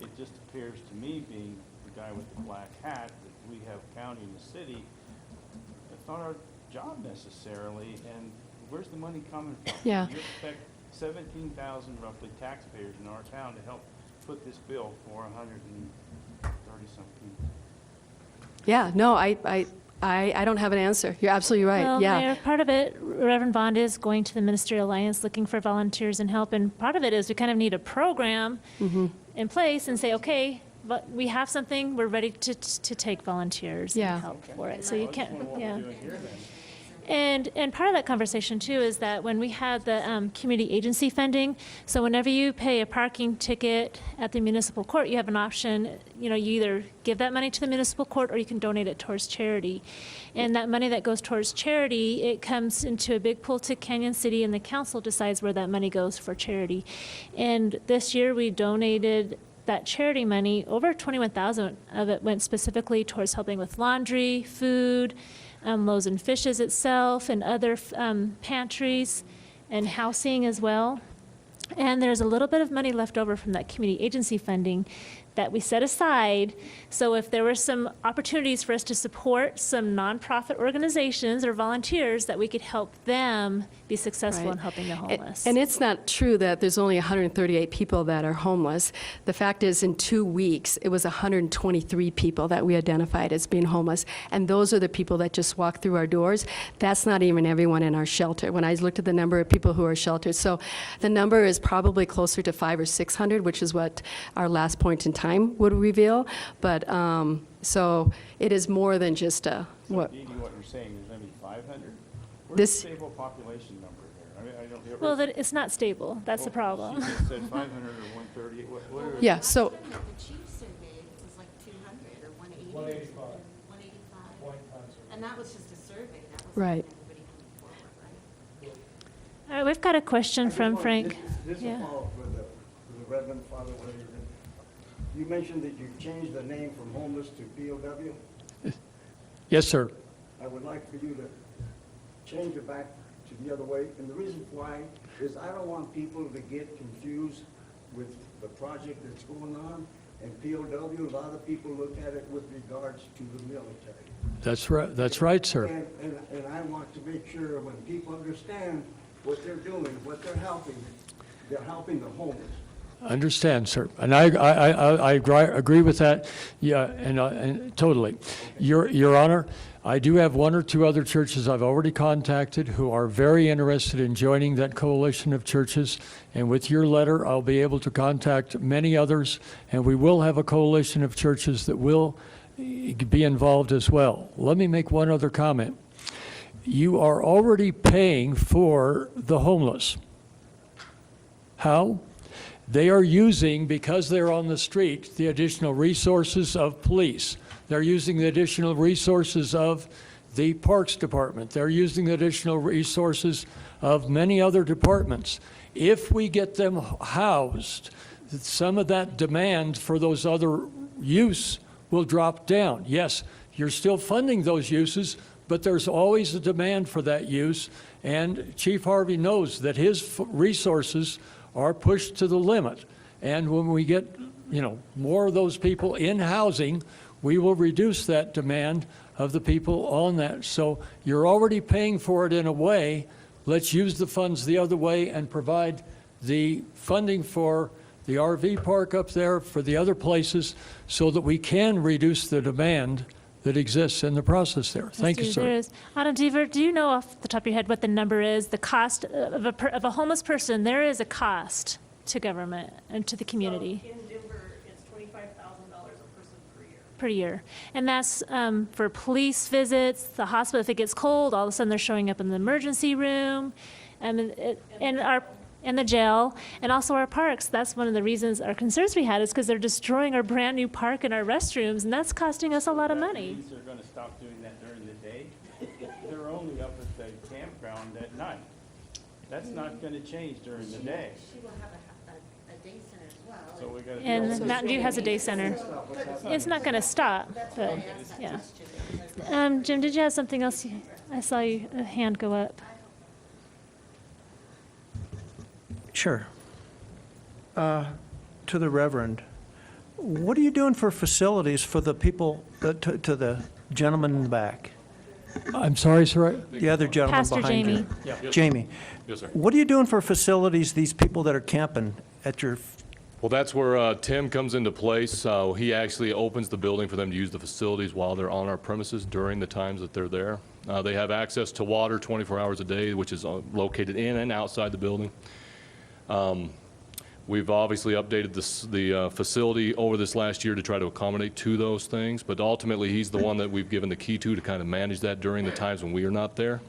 S11: it just appears to me, being the guy with the black hat, that we have county and the city, it's not our job necessarily, and where's the money coming from?
S4: Yeah.
S11: You expect 17,000 roughly taxpayers in our town to help put this bill for 130-some people.
S4: Yeah, no, I don't have an answer. You're absolutely right,
S1: Well,
S4: yeah.
S1: Mayor, part of it, Reverend Bond is going to the Ministerial Alliance looking for volunteers and help, and part of it is we kind of need a program
S4: Mm-hmm.
S1: in place and say, okay, but we have something, we're ready to take volunteers
S4: Yeah.
S1: and help for it. So you can't, yeah. And part of that conversation too is that when we had the community agency funding, so whenever you pay a parking ticket at the municipal court, you have an option, you either give that money to the municipal court or you can donate it towards charity. And that money that goes towards charity, it comes into a big pool to Canyon City, and the council decides where that money goes for charity. And this year we donated that charity money, over 21,000 of it went specifically towards helping with laundry, food, Loaves and Fishes itself, and other pantries and housing as well. And there's a little bit of money left over from that community agency funding that we set aside. So if there were some opportunities for us to support some nonprofit organizations or volunteers, that we could help them be successful
S4: Right.
S1: in helping the homeless.
S4: And it's not true that there's only 138 people that are homeless. The fact is, in 2 weeks, it was 123 people that we identified as being homeless. And those are the people that just walk through our doors. That's not even everyone in our shelter. When I looked at the number of people who are sheltered, so the number is probably closer to 500 or 600, which is what our last point in time would reveal. But so it is more than just
S11: So,
S4: what.
S11: Dee Dee, what you're saying, there's maybe 500? Where's
S4: This-
S11: the stable population number there? I mean, I don't.
S1: Well, that it's not stable. That's the problem.
S11: She just said 500 or 130, what are?
S4: Yeah, so
S2: The chief surveyed was like 200 or 180. 185. 185. And that was just a survey, that wasn't
S4: Right.
S2: anybody coming forward, right?
S1: All right, we've got a question from Frank.
S10: This is
S1: Yeah.
S10: a follow-up for the Reverend Father. You mentioned that you changed the name from homeless to POW.
S3: Yes, sir.
S10: I would like for you to change it back to the other way. And the reason why is I don't want people to get confused with the project that's going on. And POW, a lot of people look at it with regards to the military.
S3: That's right. That's right, sir.
S10: And I want to make sure when people understand what they're doing, what they're helping the homeless.
S3: Understand, sir. And I agree with that. Yeah, and totally. Your Honor, I do have one or two other churches I've already contacted who are very interested in joining that coalition of churches. And with your letter, I'll be able to contact many others, and we will have a coalition of churches that will be involved as well. Let me make one other comment. You are already paying for the homeless. How? They are using, because they're on the street, the additional resources of police. They're using the additional resources of the Parks Department. They're using the additional resources of many other departments. If we get them housed, some of that demand for those other use will drop down. Yes, you're still funding those uses, but there's always a demand for that use, and Chief Harvey knows that his resources are pushed to the limit. And when we get, more of those people in housing, we will reduce that demand of the people on that. So you're already paying for it in a way, let's use the funds the other way and provide the funding for the RV park up there, for the other places, so that we can reduce the demand that exists in the process there. Thank you,
S1: There
S3: sir.
S1: is. Adam Deaver, do you know off the top of your head what the number is, the cost of a homeless person? There is a cost to government and to the community.
S8: In Denver, it's $25,000 a person
S1: Per year. And that's for police visits, the hospital, if it gets cold, all of a sudden they're showing up in the emergency room, and the jail, and also our parks. That's one of the reasons, our concerns we had is because they're destroying our brand-new park and our restrooms, and that's costing us a lot of money.
S11: Police are gonna stop doing that during the day. They're only up at the campground at night. That's not gonna change during the day.
S2: She will have a day center as well.
S11: So we gotta.
S1: And Mountain View has a day center. It's not going to stop, but, yeah. Jim, did you have something else? I saw a hand go up.
S9: Sure. To the Reverend, what are you doing for facilities for the people, to the gentleman in the back?
S3: I'm sorry, sir.
S9: The other gentleman
S1: Pastor
S9: behind you?
S1: Jamie.
S9: Jamie,
S5: Yes, sir.
S9: what are you doing for facilities, these people that are camping at your,
S5: Well, that's where Tim comes into place. He actually opens the building for them to use the facilities while they're on our premises during the times that they're there. They have access to water 24 hours a day, which is located in and outside the building. We've obviously updated the facility over this last year to try to accommodate to those things, but ultimately, he's the one that we've given the key to kind of manage that during the times when we are not there.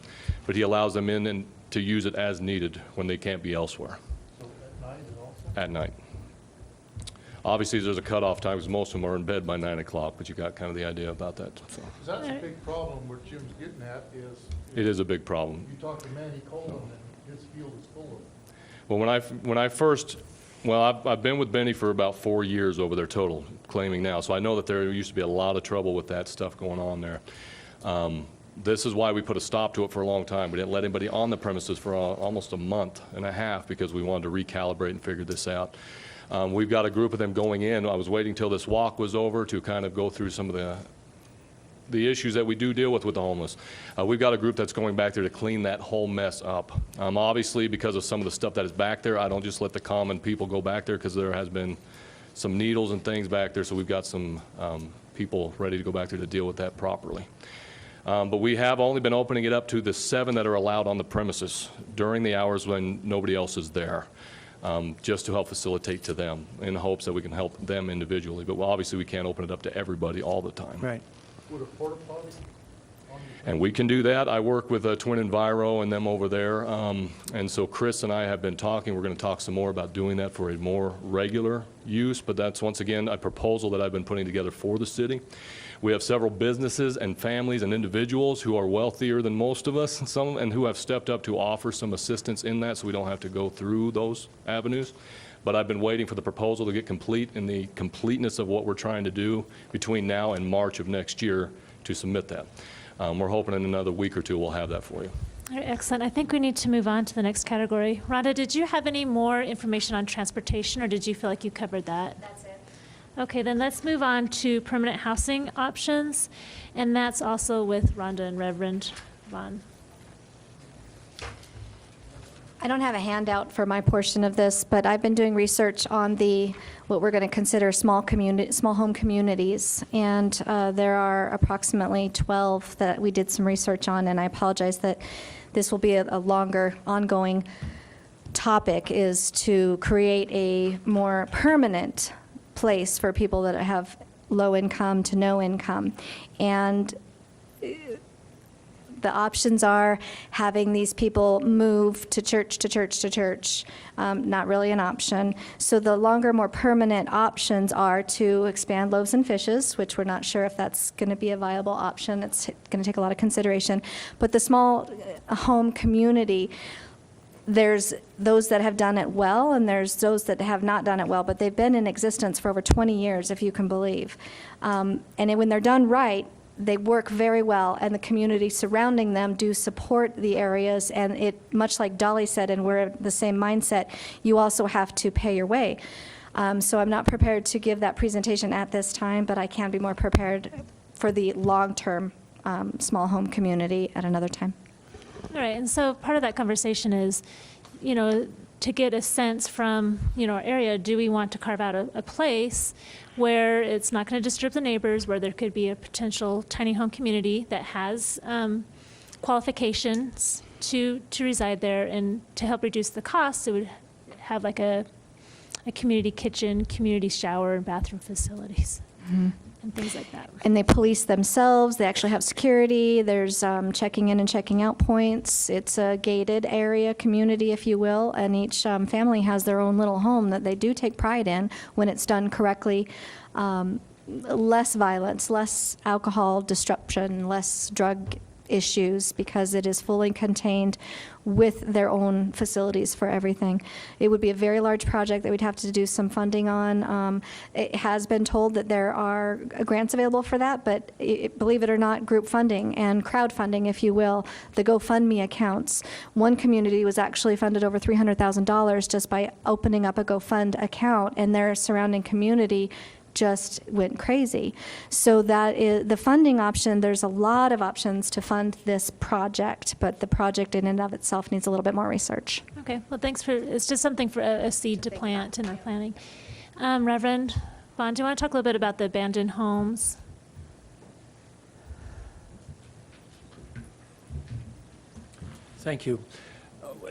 S5: But he allows them in and to use it as needed when they can't be elsewhere. At night. Obviously, there's a cutoff time because most of them are in bed by 9 o'clock, but you got kind of the idea about that. So
S7: 'Cause that's a big problem where Jim's getting at is.
S5: it is a big problem.
S7: You talk to Manny Coleman and his field is full of it.
S5: Well, when I first, well, I've been with Benny for about 4 years over there total, claiming now. So I know that there used to be a lot of trouble with that stuff going on there. This is why we put a stop to it for a long time. We didn't let anybody on the premises for almost a month and a half because we wanted to recalibrate and figure this out. We've got a group of them going in. I was waiting till this walk was over to kind of go through some of the issues that we do deal with the homeless. We've got a group that's going back there to clean that whole mess up. Obviously, because of some of the stuff that is back there, I don't just let the common people go back there because there has been some needles and things back there, so we've got some people ready to go back there to deal with that properly. But we have only been opening it up to the 7 that are allowed on the premises during the hours when nobody else is there, just to help facilitate to them in hopes that we can help them individually. But obviously, we can't open it up to everybody all the time.
S9: right?
S7: Would a porta potty?
S5: And we can do that. I work with Twin Enviro and them over there. And so Chris and I have been talking. We're going to talk some more about doing that for a more regular use. But that's, once again, a proposal that I've been putting together for the city. We have several businesses and families and individuals who are wealthier than most of us, some, and who have stepped up to offer some assistance in that so we don't have to go through those avenues. But I've been waiting for the proposal to get complete and the completeness of what we're trying to do between now and March of next year to submit that. We're hoping in another week or two we'll have that for you.
S1: All right, excellent. I think we need to move on to the next category. Rhonda, did you have any more information on transportation, or did you feel like you covered that?
S6: That's it.
S1: Okay, then let's move on to permanent housing options, and that's also with Rhonda and Reverend Vaughn.
S6: I don't have a handout for my portion of this, but I've been doing research on what we're going to consider small home communities, and there are approximately 12 that we did some research on, and I apologize that this will be a longer, ongoing topic, is to create a more permanent place for people that have low income to no income. And the options are having these people move to church, to church, to church. Not really an option. So the longer, more permanent options are to expand Loaves and Fishes, which we're not sure if that's going to be a viable option. It's going to take a lot of consideration. But the small home community, there's those that have done it well, and there's those that have not done it well, but they've been in existence for over 20 years, if you can believe. And when they're done right, they work very well, and the community surrounding them do support the areas, and it, much like Dolly said, and we're the same mindset, you also have to pay your way. So I'm not prepared to give that presentation at this time, but I can be more prepared for the long-term small home community at another time.
S1: All right, and so part of that conversation is, to get a sense from, our area, do we want to carve out a place where it's not going to disturb the neighbors, where there could be a potential tiny home community that has qualifications to reside there, and to help reduce the costs, it would have like a community kitchen, community shower, and bathroom facilities, and things like that.
S6: And they police themselves. They actually have security. There's checking in and checking out points. It's a gated area, community, if you will, and each family has their own little home that they do take pride in when it's done correctly. Less violence, less alcohol disruption, less drug issues, because it is fully contained with their own facilities for everything. It would be a very large project that we'd have to do some funding on. It has been told that there are grants available for that, but believe it or not, group funding and crowdfunding, if you will, the GoFundMe accounts. One community was actually funded over $300,000 just by opening up a GoFund account, and their surrounding community just went crazy. So that is the funding option. There's a lot of options to fund this project, but the project in and of itself needs a little bit more research.
S1: Okay, well, thanks it's just something for a seed to plant in our planning. Reverend Bond, do you want to talk a little bit about the abandoned homes?
S3: Thank you.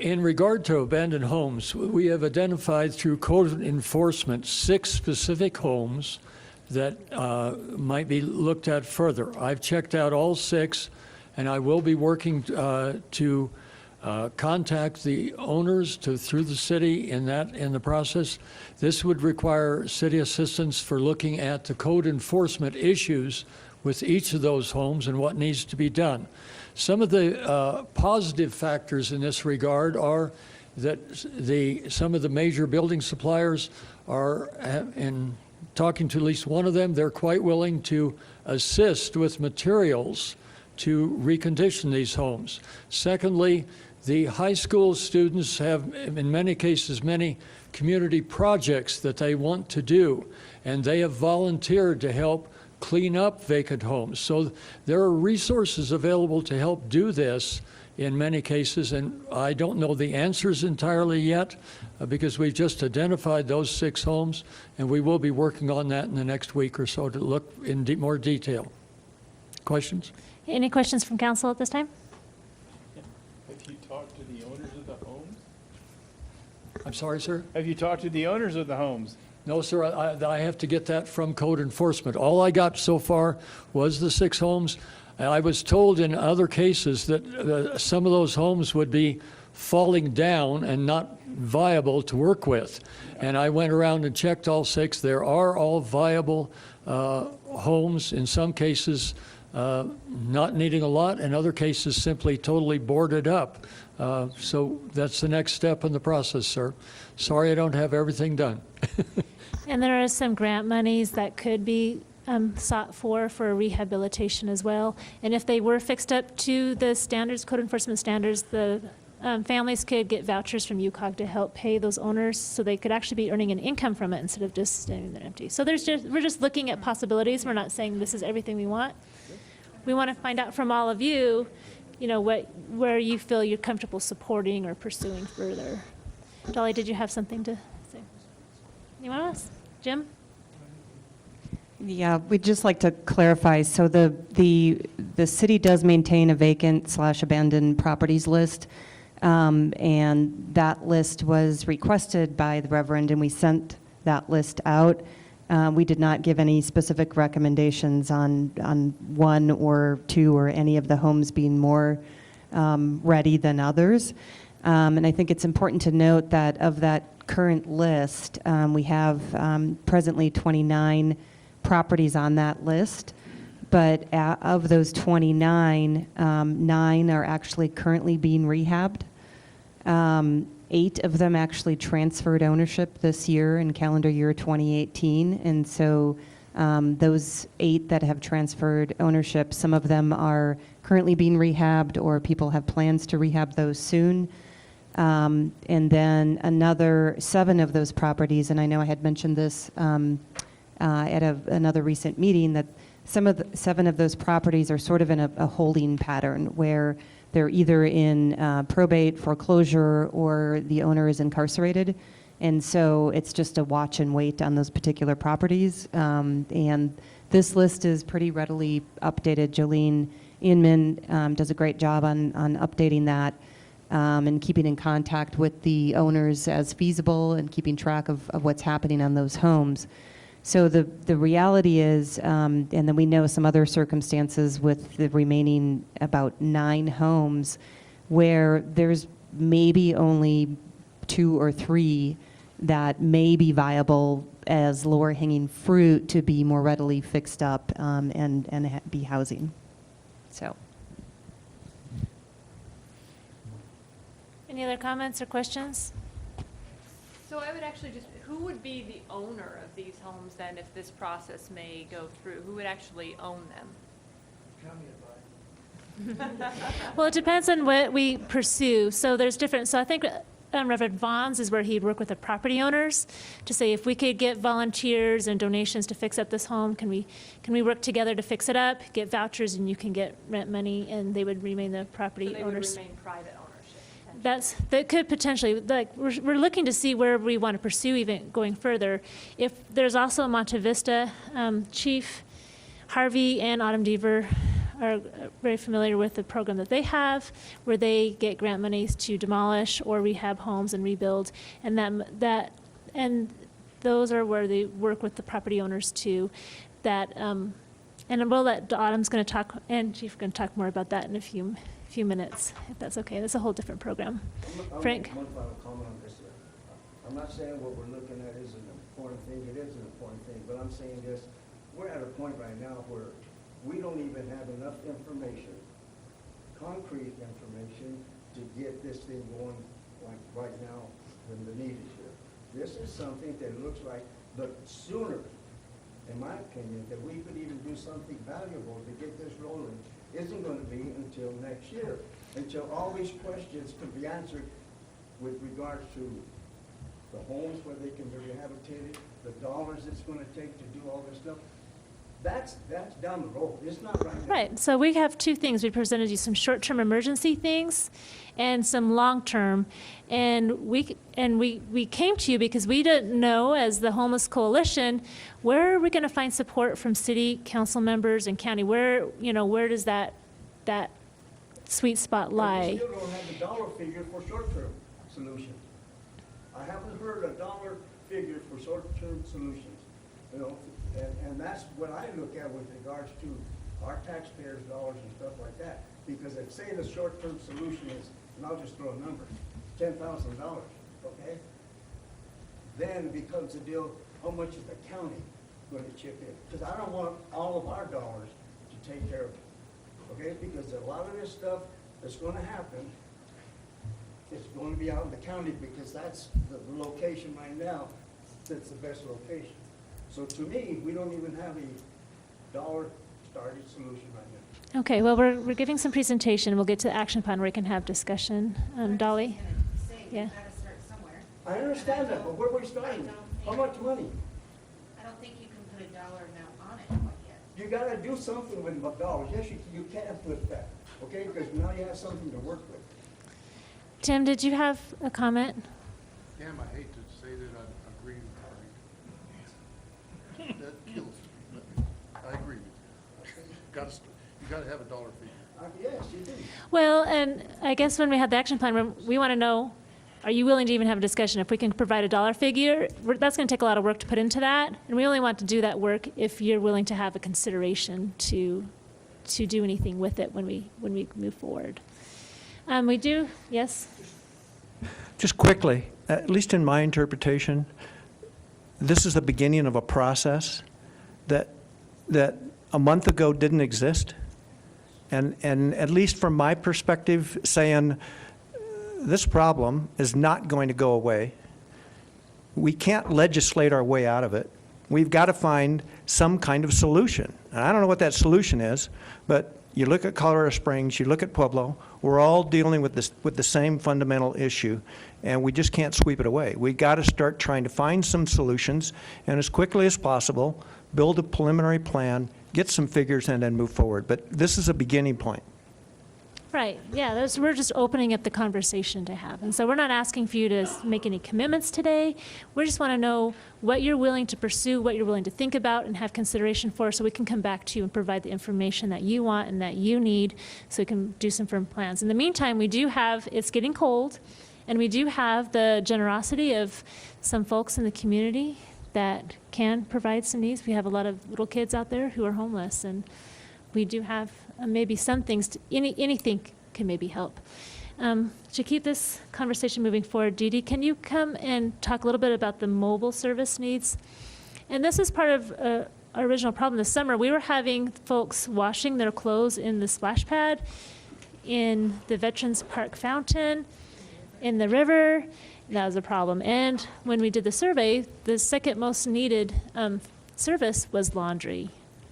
S3: In regard to abandoned homes, we have identified through code enforcement 6 specific homes that might be looked at further. I've checked out all 6, and I will be working to contact the owners through the city in the process. This would require city assistance for looking at the code enforcement issues with each of those homes and what needs to be done. Some of the positive factors in this regard are that some of the major building suppliers are, in talking to at least one of them, they're quite willing to assist with materials to recondition these homes. Secondly, the high school students have, in many cases, many community projects that they want to do, and they have volunteered to help clean up vacant homes. So there are resources available to help do this in many cases, and I don't know the answers entirely yet because we've just identified those 6 homes, and we will be working on that in the next week or so to look in more detail. Questions?
S1: Any questions from council at this time?
S12: Have you talked to the owners of the homes?
S3: I'm sorry, sir?
S12: Have you talked to the owners of the homes?
S3: No, sir, I have to get that from code enforcement. All I got so far was the 6 homes. I was told in other cases that some of those homes would be falling down and not viable to work with. And I went around and checked all 6. There are all viable homes, in some cases not needing a lot, in other cases simply totally boarded up. So that's the next step in the process, sir. Sorry I don't have everything done.
S1: And there are some grant monies that could be sought for rehabilitation as well. And if they were fixed up to the standards, code enforcement standards, the families could get vouchers from UCOG to help pay those owners so they could actually be earning an income from it instead of just standing there empty. So we're just looking at possibilities. We're not saying this is everything we want. We want to find out from all of you, where you feel you're comfortable supporting or pursuing further. Dolly, did you have something to say? Anyone else? Jim?
S13: Yeah, we'd just like to clarify. So the city does maintain a vacant/abandoned properties list, and that list was requested by the Reverend, and we sent that list out. We did not give any specific recommendations on 1 or 2 or any of the homes being more ready than others. And I think it's important to note that of that current list, we have presently 29 properties on that list, but of those 29, 9 are actually currently being rehabbed. 8 of them actually transferred ownership this year in calendar year 2018, and so those 8 that have transferred ownership, some of them are currently being rehabbed or people have plans to rehab those soon. And then another 7 of those properties, and I know I had mentioned this at another recent meeting, that 7 of those properties are sort of in a holding pattern where they're either in probate, foreclosure, or the owner is incarcerated. And so it's just a watch and wait on those particular properties. And this list is pretty readily updated. Jolene Inman does a great job on updating that and keeping in contact with the owners as feasible and keeping track of what's happening on those homes. So the reality is, and then we know some other circumstances with the remaining about 9 homes where there's maybe only 2 or 3 that may be viable as lower hanging fruit to be more readily fixed up and be housing. So.
S1: Any other comments or questions?
S8: So I would actually just, who would be the owner of these homes then if this process may go through? Who would actually own them?
S1: Well, it depends on what we pursue. So there's different, so I think Reverend Vaughn's is where he'd work with the property owners to say, if we could get volunteers and donations to fix up this home, can we work together to fix it up, get vouchers, and you can get rent money, and they would remain the property
S8: So they would
S1: owners.
S8: remain private ownership.
S1: That could potentially, like, we're looking to see where we want to pursue even going further. If there's also Monte Vista, Chief Harvey and Autumn Deaver are very familiar with the program that they have, where they get grant monies to demolish or rehab homes and rebuild, and and those are where they work with the property owners too. And we'll let Autumn's going to talk, and Chief going to talk more about that in a few minutes, if that's okay. That's a whole different program. Frank?
S10: One final comment on this. I'm not saying what we're looking at is an important thing. It is an important thing, but I'm saying this. We're at a point right now where we don't even have enough information, concrete information, to get this thing going like right now when the need is here. This is something that looks like the sooner, in my opinion, that we could even do something valuable to get this rolling isn't going to be until next year, until all these questions can be answered with regards to the homes where they can be rehabilitated, the dollars it's going to take to do all this stuff. That's down the road. It's not right now.
S1: Right, so we have 2 things. We presented you some short-term emergency things and some long-term. And we came to you because we didn't know, as the Homeless Coalition, where are we going to find support from city council members and county? Where does that sweet spot lie?
S10: We still don't have the dollar figure for short-term solutions. I haven't heard a dollar figure for short-term solutions, and that's what I look at with regards to our taxpayers' dollars and stuff like that. Because if, say, the short-term solution is, and I'll just throw a number, $10,000, okay? Then it becomes a deal, how much is the county going to chip in? Because I don't want all of our dollars to take care of it, okay? Because a lot of this stuff that's going to happen is going to be out in the county, because that's the location right now that's the best location. So to me, we don't even have a dollar-started solution right now.
S1: Okay, well, we're giving some presentation. We'll get to the action plan where we can have discussion. Dolly? Yeah.
S2: We've got to start somewhere.
S10: I understand that, but where are we starting? How much money?
S2: I don't think you can put a dollar amount on it quite yet.
S10: You gotta do something with dollars. Yes, you can put that, okay? Because now you have something to work with.
S1: Tim, did you have a comment?
S7: Cam, I hate to say that I agree with Harvey. That kills me. I agree with you. You gotta have a dollar figure.
S10: Yes, you do.
S1: Well, and I guess when we have the action plan, we want to know, are you willing to even have a discussion? If we can provide a dollar figure, that's going to take a lot of work to put into that. And we only want to do that work if you're willing to have a consideration to do anything with it when we move forward. We do, yes?
S9: Just quickly, at least in my interpretation, this is the beginning of a process that a month ago didn't exist. And at least from my perspective, saying this problem is not going to go away. We can't legislate our way out of it. We've got to find some kind of solution. And I don't know what that solution is, but you look at Colorado Springs, you look at Pueblo, we're all dealing with the same fundamental issue, and we just can't sweep it away. We've got to start trying to find some solutions, and as quickly as possible, build a preliminary plan get some figures and then move forward. But this is a beginning point.
S1: Right, yeah, we're just opening up the conversation to have. And so we're not asking for you to make any commitments today. We just want to know what you're willing to pursue, what you're willing to think about and have consideration for, so we can come back to you and provide the information that you want and that you need, so we can do some firm plans. In the meantime, we do have, it's getting cold, and we do have the generosity of some folks in the community that can provide some needs. We have a lot of little kids out there who are homeless, and we do have maybe some things, anything can maybe help. To keep this conversation moving forward, Dee Dee, can you come and talk a little bit about the mobile service needs? And this is part of our original problem this summer. We were having folks washing their clothes in the splash pad, in the Veterans Park fountain, in the river. That was a problem. And when we did the survey, the second most needed service was laundry.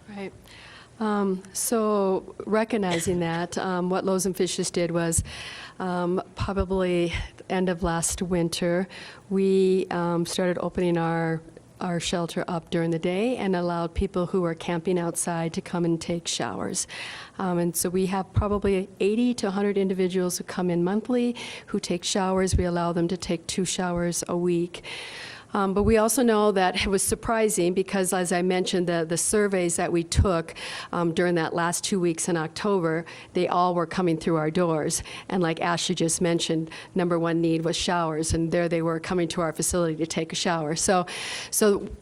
S4: Right. So recognizing that, what Loaves and Fishes did was probably end of last winter, we started opening our shelter up during the day and allowed people who are camping outside to come and take showers. And so we have probably 80 to 100 individuals who come in monthly who take showers. We allow them to take 2 showers a week. But we also know that it was surprising because, as I mentioned, the surveys that we took during that last 2 weeks in October, they all were coming through our doors. And like Ashley just mentioned, number one need was showers, and there they were coming to our facility to take a shower. So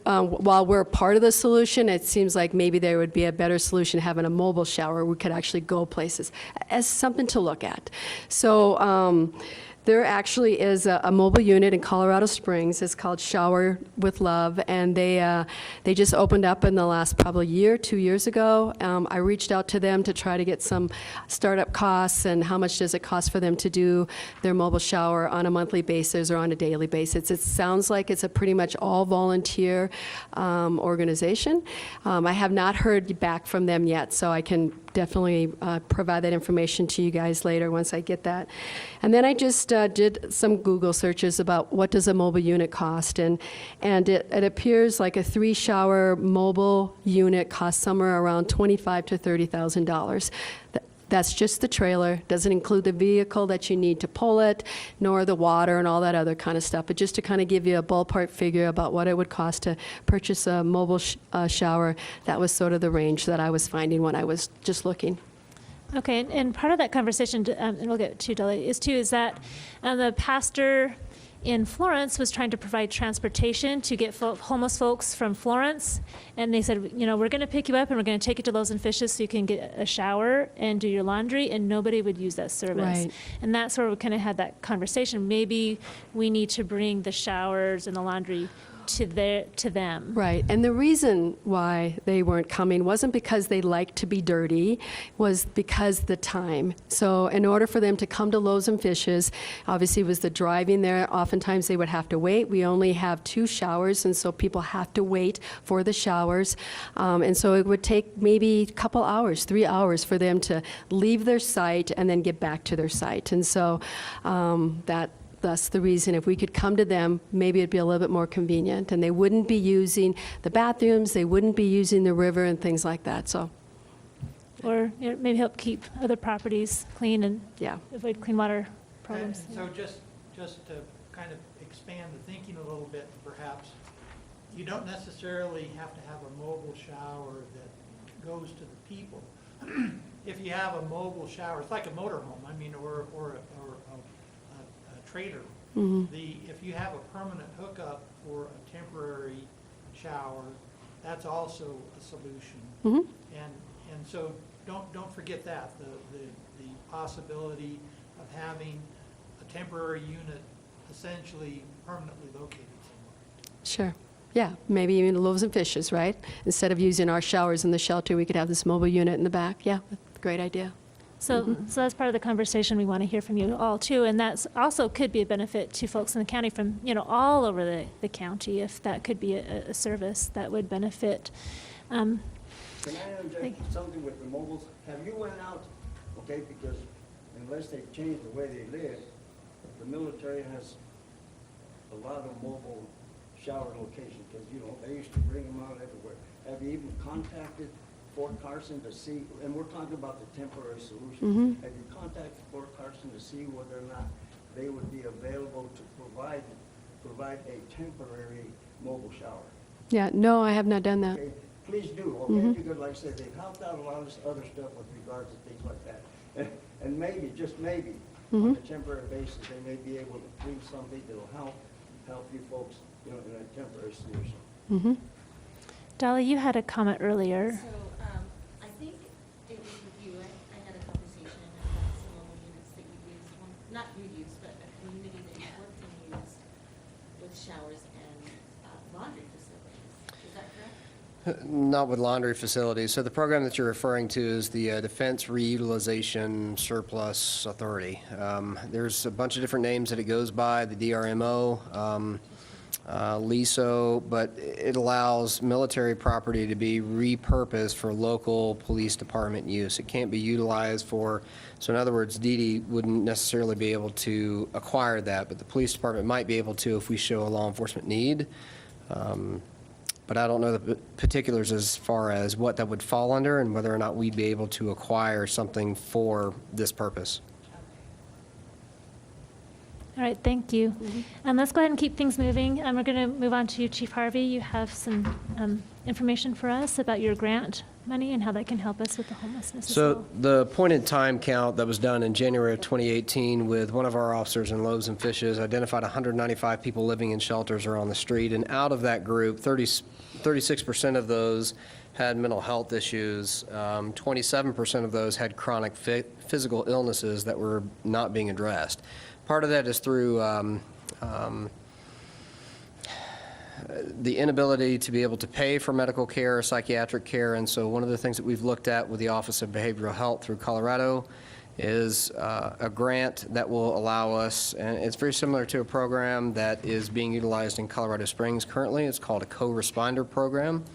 S4: while we're part of the solution, it seems like maybe there would be a better solution having a mobile shower. We could actually go places as something to look at. So there actually is a mobile unit in Colorado Springs. It's called Shower with Love, and they just opened up in the last probably year, 2 years ago. I reached out to them to try to get some startup costs and how much does it cost for them to do their mobile shower on a monthly basis or on a daily basis. It sounds like it's a pretty much all volunteer organization. I have not heard back from them yet, so I can definitely provide that information to you guys later once I get that. And then I just did some Google searches about what does a mobile unit cost, and it appears like a 3-shower mobile unit costs somewhere around $25,000 to $30,000. That's just the trailer, doesn't include the vehicle that you need to pull it, nor the water and all that other kind of stuff. But just to kind of give you a ballpark figure about what it would cost to purchase a mobile shower, that was sort of the range that I was finding when I was just looking.
S1: Okay, and part of that conversation, and we'll get to Dolly, is that the pastor in Florence was trying to provide transportation to get homeless folks from Florence, and they said, you know, we're going to pick you up and we're going to take you to Loaves and Fishes so you can get a shower and do your laundry, and nobody would use that service.
S4: Right.
S1: And that's where we kind of had that conversation. Maybe we need to bring the showers and the laundry to them.
S4: Right, and the reason why they weren't coming wasn't because they liked to be dirty, was because the time. So in order for them to come to Loaves and Fishes, obviously was the driving there. Oftentimes they would have to wait. We only have 2 showers, and so people have to wait for the showers. And so it would take maybe a couple hours, 3 hours for them to leave their site and then get back to their site. And so that's the reason if we could come to them, maybe it'd be a little bit more convenient, and they wouldn't be using the bathrooms, they wouldn't be using the river and things like that, so.
S1: Or maybe help keep other properties clean and
S4: Yeah.
S1: avoid clean water problems.
S7: And so just to kind of expand the thinking a little bit, perhaps, you don't necessarily have to have a mobile shower that goes to the people. If you have a mobile shower, it's like a motorhome, I mean, or a trailer. If you have a permanent hookup for a temporary shower, that's also a solution. And so don't forget that, the possibility of having a temporary unit essentially permanently located somewhere.
S4: Sure. Yeah, maybe even Loaves and Fishes, right? Instead of using our showers in the shelter, we could have this mobile unit in the back. Yeah, great idea.
S1: So that's part of the conversation we want to hear from you all too, and that's also could be a benefit to folks in the county from, you know, all over the county, if that could be a service that would benefit.
S10: Can I interject something with the mobiles? Have you went out, okay, because unless they've changed the way they live, the military has a lot of mobile shower locations, because, you know, they used to bring them out everywhere. Have you even contacted Fort Carson to see, and we're talking about the temporary solution. Have you contacted Fort Carson to see whether or not they would be available to provide a temporary mobile shower?
S4: Yeah, no, I have not done that.
S10: Okay, please do, okay? Because like I said, they've helped out a lot of this other stuff with regards to things like that. And maybe, just maybe, on a temporary basis, they may be able to bring something that'll help you folks, you know, in a temporary solution.
S1: Dolly, you had a comment earlier.
S2: So, I think it was with you, I had a conversation about some mobile units that you use, well, not you use, but a community that you worked and used with showers and laundry facilities. Is that correct?
S14: Not with laundry facilities. So the program that you're referring to is the Defense Reutilization Surplus Authority. There's a bunch of different names that it goes by, the DRMO, LISO, but it allows military property to be repurposed for local police department use. It can't be utilized for, so in other words, DD wouldn't necessarily be able to acquire that, but the police department might be able to if we show a law enforcement need. But I don't know the particulars as far as what that would fall under and whether or not we'd be able to acquire something for this purpose.
S1: All right, thank you. Let's go ahead and keep things moving. We're going to move on to Chief Harvey. You have some information for us about your grant money and how that can help us with the homelessness as
S14: So
S1: well.
S14: the point-in time count that was done in January of 2018 with one of our officers in Loaves and Fishes identified 195 people living in shelters or on the street. And out of that group, 36% of those had mental health issues. 27% of those had chronic physical illnesses that were not being addressed. Part of that is through the inability to be able to pay for medical care or psychiatric care. And so one of the things that we've looked at with the Office of Behavioral Health through Colorado is a grant that will allow us, and it's very similar to a program that is being utilized in Colorado Springs currently. It's called a co-responder program.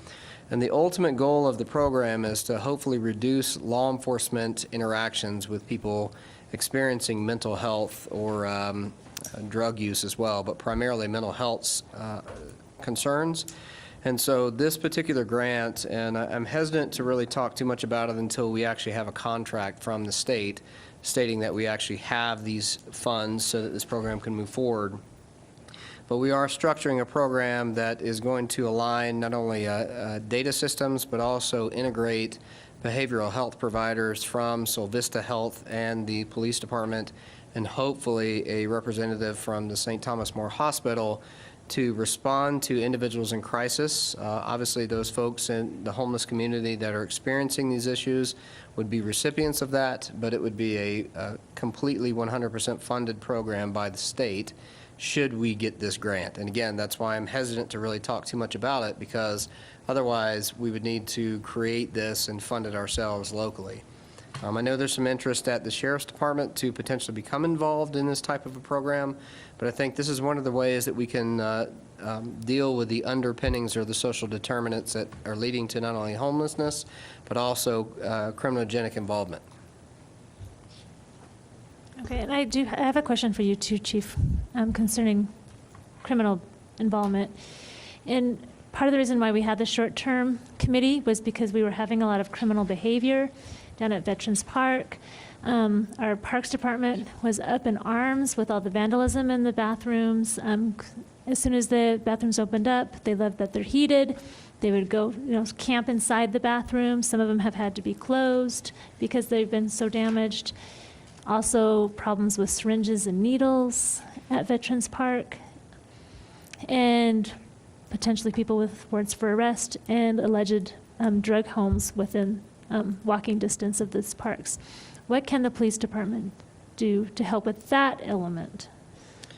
S14: And the ultimate goal of the program is to hopefully reduce law enforcement interactions with people experiencing mental health or drug use as well, but primarily mental health concerns. And so this particular grant, and I'm hesitant to really talk too much about it until we actually have a contract from the state stating that we actually have these funds so that this program can move forward. But we are structuring a program that is going to align not only data systems, but also integrate behavioral health providers from Solvista Health and the police department, and hopefully a representative from the St. Thomas More Hospital to respond to individuals in crisis. Obviously, those folks in the homeless community that are experiencing these issues would be recipients of that, but it would be a completely 100% funded program by the state should we get this grant. And again, that's why I'm hesitant to really talk too much about it, because otherwise we would need to create this and fund it ourselves locally. I know there's some interest at the Sheriff's Department to potentially become involved in this type of a program, but I think this is one of the ways that we can deal with the underpinnings or the social determinants that are leading to not only homelessness, but also criminogenic involvement.
S1: Okay, and I have a question for you too, Chief, concerning criminal involvement. And part of the reason why we had the short-term committee was because we were having a lot of criminal behavior down at Veterans Park. Our Parks Department was up in arms with all the vandalism in the bathrooms. As soon as the bathrooms opened up, they loved that they're heated. They would go, camp inside the bathroom. Some of them have had to be closed because they've been so damaged. Also, problems with syringes and needles at Veterans Park, and potentially people with warrants for arrest and alleged drug homes within walking distance of these parks. What can the police department do to help with that element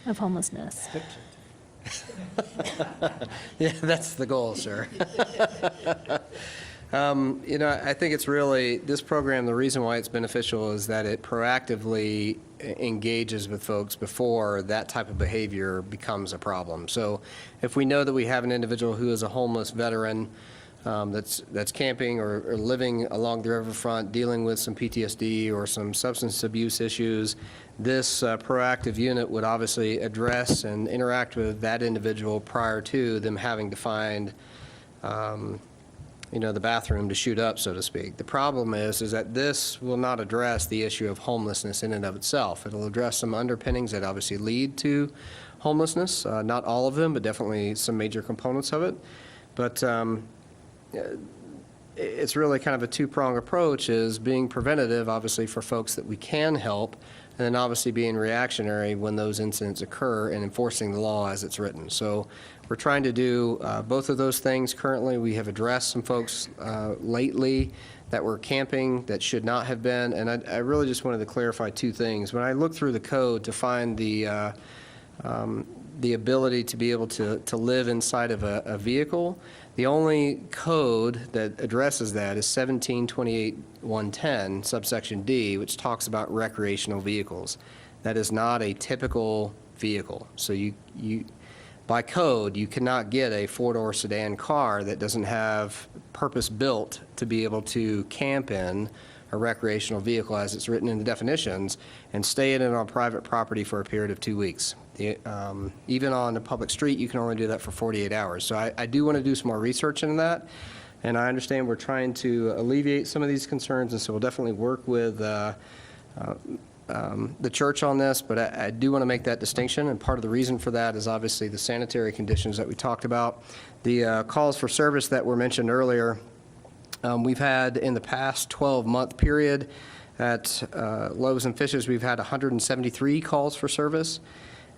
S1: of homelessness?
S14: Yeah, that's the goal, sir. I think it's really, this program, the reason why it's beneficial is that it proactively engages with folks before that type of behavior becomes a problem. So if we know that we have an individual who is a homeless veteran that's camping or living along the riverfront, dealing with some PTSD or some substance abuse issues, this proactive unit would obviously address and interact with that individual prior to them having to find the bathroom to shoot up, so to speak. The problem is that this will not address the issue of homelessness in and of itself. It'll address some underpinnings that obviously lead to homelessness, not all of them, but definitely some major components of it. But it's really kind of a two-pronged approach, is being preventative, obviously, for folks that we can help, and then obviously being reactionary when those incidents occur and enforcing the law as it's written. So we're trying to do both of those things currently. We have addressed some folks lately that were camping that should not have been, and I really just wanted to clarify two things. When I looked through the code to find the ability to be able to live inside of a vehicle, the only code that addresses that is 1728-110, subsection D, which talks about recreational vehicles. That is not a typical vehicle. So you by code, you cannot get a four-door sedan car that doesn't have purpose-built to be able to camp in a recreational vehicle as it's written in the definitions and stay in it on private property for a period of 2 weeks. Even on a public street, you can only do that for 48 hours. So I do want to do some more research into that, and I understand we're trying to alleviate some of these concerns, and so we'll definitely work with the church on this, but I do want to make that distinction, and part of the reason for that is obviously the sanitary conditions that we talked about. The calls for service that were mentioned earlier, we've had in the past 12-month period at Loaves and Fishes, we've had 173 calls for service.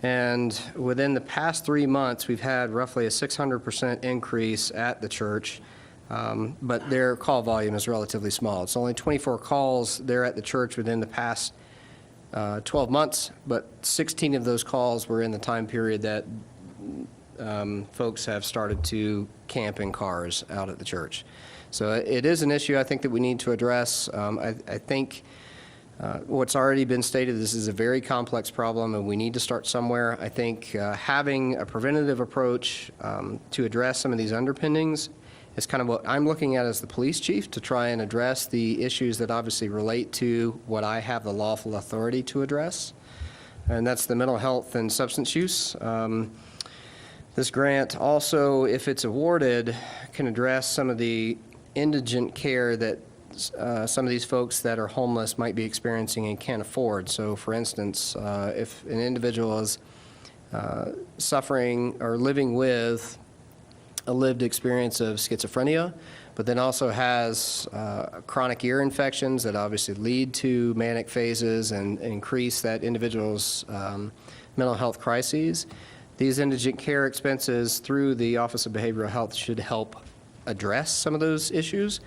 S14: And within the past 3 months, we've had roughly a 600% increase at the church, but their call volume is relatively small. It's only 24 calls there at the church within the past 12 months, but 16 of those calls were in the time period that folks have started to camp in cars out at the church. So it is an issue I think that we need to address. I think what's already been stated, this is a very complex problem and we need to start somewhere. I think having a preventative approach to address some of these underpinnings is kind of what I'm looking at as the police chief, to try and address the issues that obviously relate to what I have the lawful authority to address, and that's the mental health and substance use. This grant also, if it's awarded, can address some of the indigent care that some of these folks that are homeless might be experiencing and can't afford. So for instance, if an individual is suffering or living with a lived experience of schizophrenia, but then also has chronic ear infections that obviously lead to manic phases and increase that individual's mental health crises, these indigent care expenses through the Office of Behavioral Health should help address some of those issues.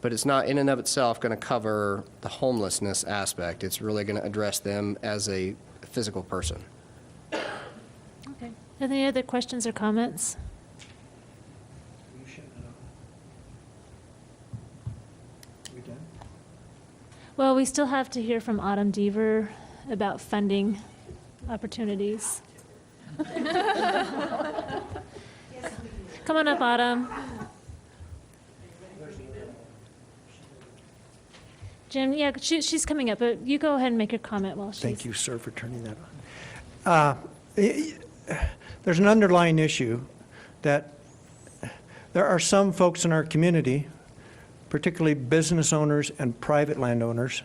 S14: But it's not in and of itself going to cover the homelessness aspect. It's really going to address them as a physical person.
S1: Okay. Any other questions or comments? Well, we still have to hear from Autumn Deaver about funding opportunities. Come on up, Autumn. Jim, yeah, she's coming up, but you go ahead and make your comment while she's...
S9: Thank you, sir, for turning that on. There's an underlying issue that there are some folks in our community, particularly business owners and private landowners,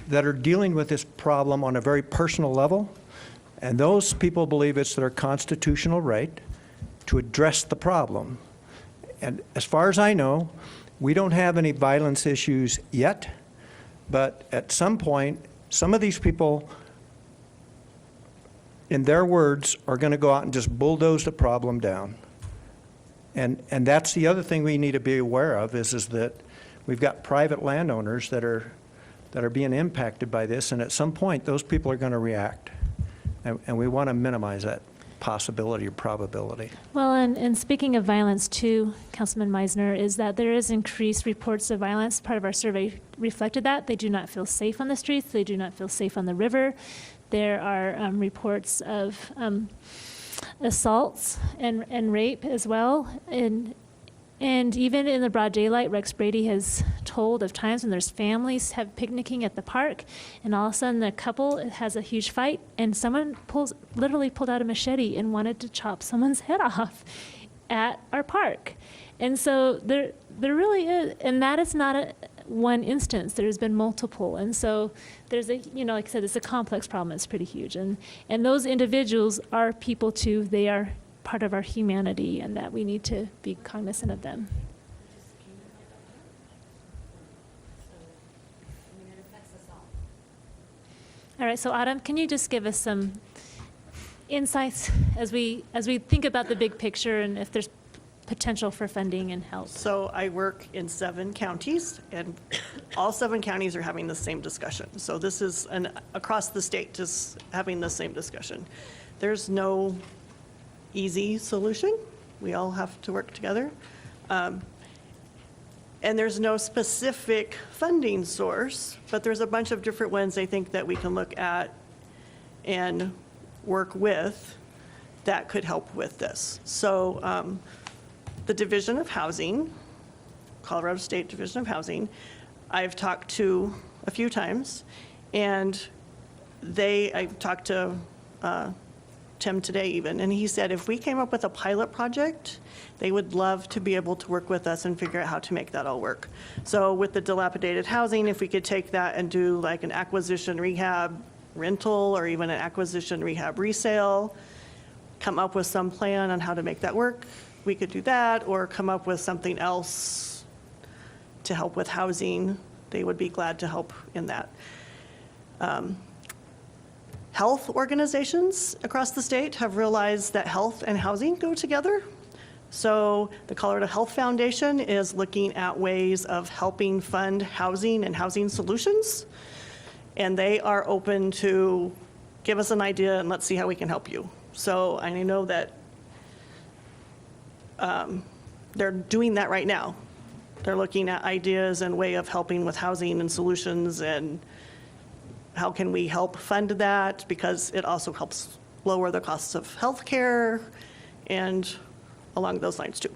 S9: that are dealing with this problem on a very personal level, and those people believe it's their constitutional right to address the problem. And as far as I know, we don't have any violence issues yet, but at some point, some of these people, in their words, are going to go out and just bulldoze the problem down. And that's the other thing we need to be aware of is that we've got private landowners that are being impacted by this, and at some point, those people are going to react. And we want to minimize that possibility or probability.
S1: Well, and speaking of violence too, Councilman Meisner, is that there is increased reports of violence. Part of our survey reflected that. They do not feel safe on the streets. They do not feel safe on the river. There are reports of assaults and rape as well. And even in the broad daylight, Rex Brady has told of times when there's families have picnicking at the park, and all of a sudden the couple has a huge fight, and someone literally pulled out a machete and wanted to chop someone's head off at our park. And so there really is, and that is not one instance. There's been multiple, and so there's a, like I said, it's a complex problem. It's pretty huge, and those individuals are people too. They are part of our humanity, and that we need to be cognizant of them. All right, so Autumn, can you just give us some insights as we think about the big picture and if there's potential for funding and help?
S15: So I work in 7 counties, and all 7 counties are having the same discussion. So this is across the state, just having the same discussion. There's no easy solution. We all have to work together. And there's no specific funding source, but there's a bunch of different ones I think that we can look at and work with that could help with this. So the Division of Housing, Colorado State Division of Housing, I've talked to a few times, and I talked to Tim today even, and he said if we came up with a pilot project, they would love to be able to work with us and figure out how to make that all work. So with the dilapidated housing, if we could take that and do like an acquisition rehab rental or even an acquisition rehab resale, come up with some plan on how to make that work, we could do that, or come up with something else to help with housing. They would be glad to help in that. Health organizations across the state have realized that health and housing go together. So the Colorado Health Foundation is looking at ways of helping fund housing and housing solutions. And they are open to give us an idea and let's see how we can help you. So I know that they're doing that right now. They're looking at ideas and way of helping with housing and solutions, and how can we help fund that, because it also helps lower the costs of healthcare and along those lines too.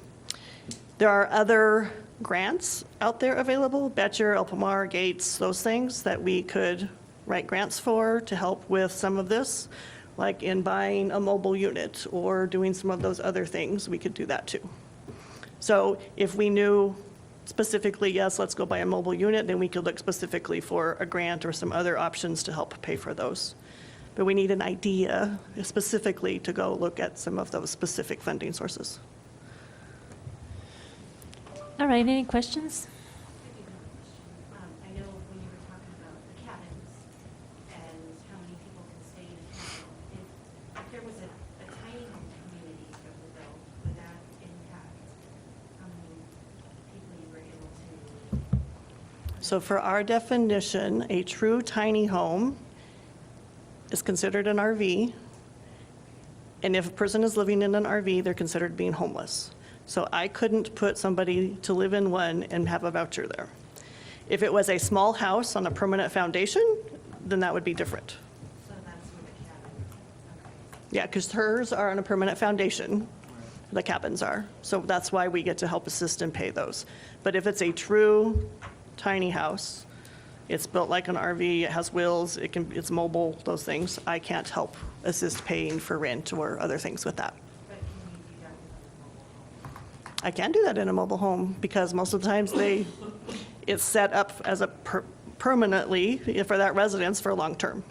S15: There are other grants out there available, Betcher, El Pomar, Gates, those things that we could write grants for to help with some of this, like in buying a mobile unit or doing some of those other things, we could do that too. So if we knew specifically, yes, let's go buy a mobile unit, then we could look specifically for a grant or some other options to help pay for those. But we need an idea specifically to go look at some of those specific funding sources.
S1: All right, any questions?
S2: I know when you were talking about the cabins and how many people can stay in a cabin, if there was a tiny home community that was built, would that impact how many people you were able to?
S15: So for our definition, a true tiny home is considered an RV. And if a person is living in an RV, they're considered being homeless. So I couldn't put somebody to live in one and have a voucher there. If it was a small house on a permanent foundation, then that would be different.
S2: So that's where the cabin, okay.
S15: Yeah, because hers are on a permanent foundation, the cabins are. So that's why we get to help assist and pay those. But if it's a true tiny house, it's built like an RV, it has wheels, it's mobile, those things, I can't help assist paying for rent or other things with that.
S2: But can you do that with a mobile home?
S15: I can do that in a mobile home because most of the times it's set up as a permanently for that residence for long term.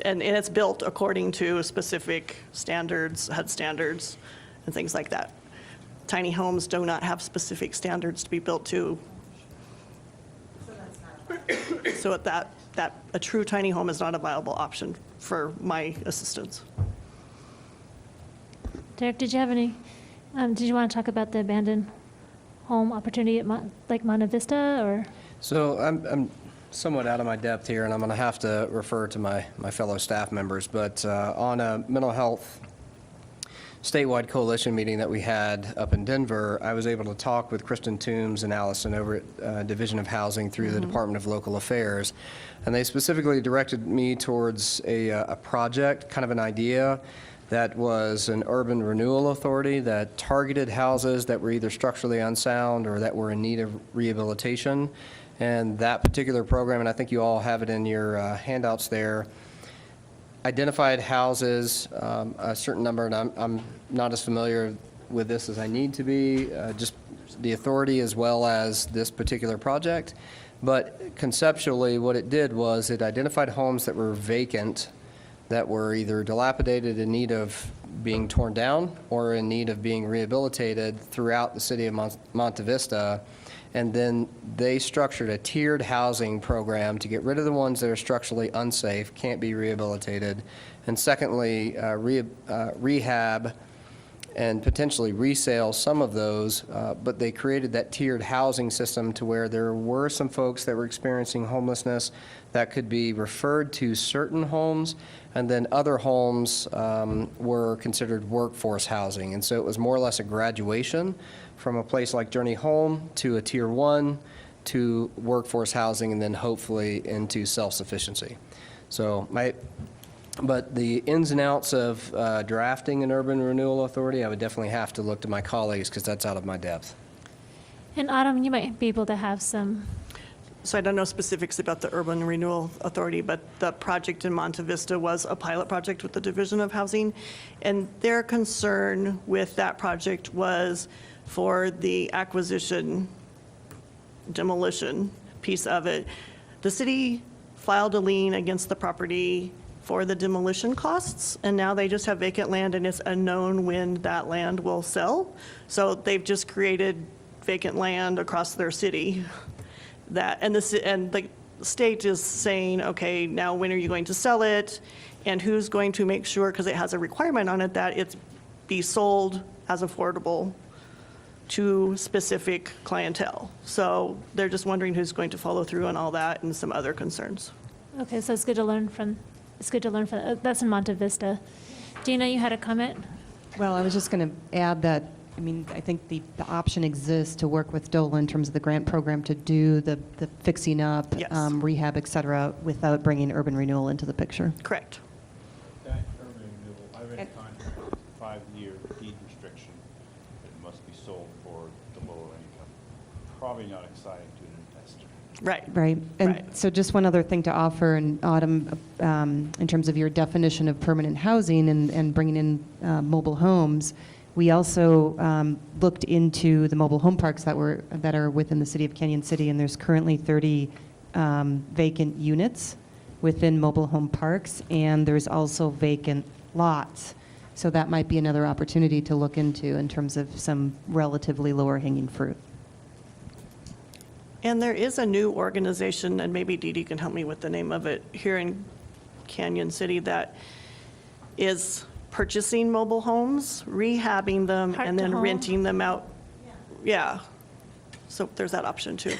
S15: And it's built according to specific standards, HUD standards, and things like that. Tiny homes do not have specific standards to be built to.
S2: So that's not.
S15: So that a true tiny home is not a viable option for my assistance.
S1: Derek, did you have any, did you want to talk about the abandoned home opportunity at like Monte Vista, or?
S14: So I'm somewhat out of my depth here, and I'm going to have to refer to my fellow staff members, but on a mental health statewide coalition meeting that we had up in Denver, I was able to talk with Kristen Toombs and Allison over at Division of Housing through the Department of Local Affairs, and they specifically directed me towards a project, kind of an idea, that was an urban renewal authority that targeted houses that were either structurally unsound or that were in need of rehabilitation. And that particular program, and I think you all have it in your handouts there, identified houses, a certain number, and I'm not as familiar with this as I need to be, just the authority as well as this particular project. But conceptually, what it did was it identified homes that were vacant, that were either dilapidated, in need of being torn down, or in need of being rehabilitated throughout the city of Monte Vista. And then they structured a tiered housing program to get rid of the ones that are structurally unsafe, can't be rehabilitated. And secondly, rehab and potentially resale some of those, but they created that tiered housing system to where there were some folks that were experiencing homelessness that could be referred to certain homes, and then other homes were considered workforce housing. And so it was more or less a graduation from a place like Journey Home to a Tier 1 to workforce housing, and then hopefully into self-sufficiency. So but the ins and outs of drafting an urban renewal authority, I would definitely have to look to my colleagues, because that's out of my depth.
S1: And Autumn, you might be able to have some.
S15: So I don't know specifics about the Urban Renewal Authority, but the project in Monte Vista was a pilot project with the Division of Housing. And their concern with that project was for the acquisition, demolition piece of it. The city filed a lien against the property for the demolition costs, and now they just have vacant land, and it's unknown when that land will sell. So they've just created vacant land across their city. And the state is saying, okay, now when are you going to sell it? And who's going to make sure, because it has a requirement on it, that it's be sold as affordable to specific clientele. So they're just wondering who's going to follow through on all that, and some other concerns.
S1: Okay, so it's good to learn from. That's in Monte Vista. Dina, you had a comment?
S13: Well, I was just going to add that, I mean, I think the option exists to work with DOLA in terms of the grant program to do the fixing up,
S15: Yes.
S13: rehab, et cetera, without bringing urban renewal into the picture.
S15: Correct.
S12: That urban renewal, I read a contract, with a 5-year deed restriction that must be sold for the lower income. Probably not exciting to an investor.
S15: Right.
S13: Right. And
S15: Right.
S13: so just one other thing to offer, in Autumn, in terms of your definition of permanent housing and bringing in mobile homes, we also looked into the mobile home parks that are within the city of Canyon City, and there's currently 30 vacant units within mobile home parks, and there's also vacant lots. So that might be another opportunity to look into in terms of some relatively lower hanging fruit.
S15: And there is a new organization, and maybe Dee Dee can help me with the name of it, here in Canyon City, that is purchasing mobile homes, rehabbing them,
S1: Heart
S15: and
S1: to
S15: then
S1: Home.
S15: renting them out. Yeah. So there's that option too.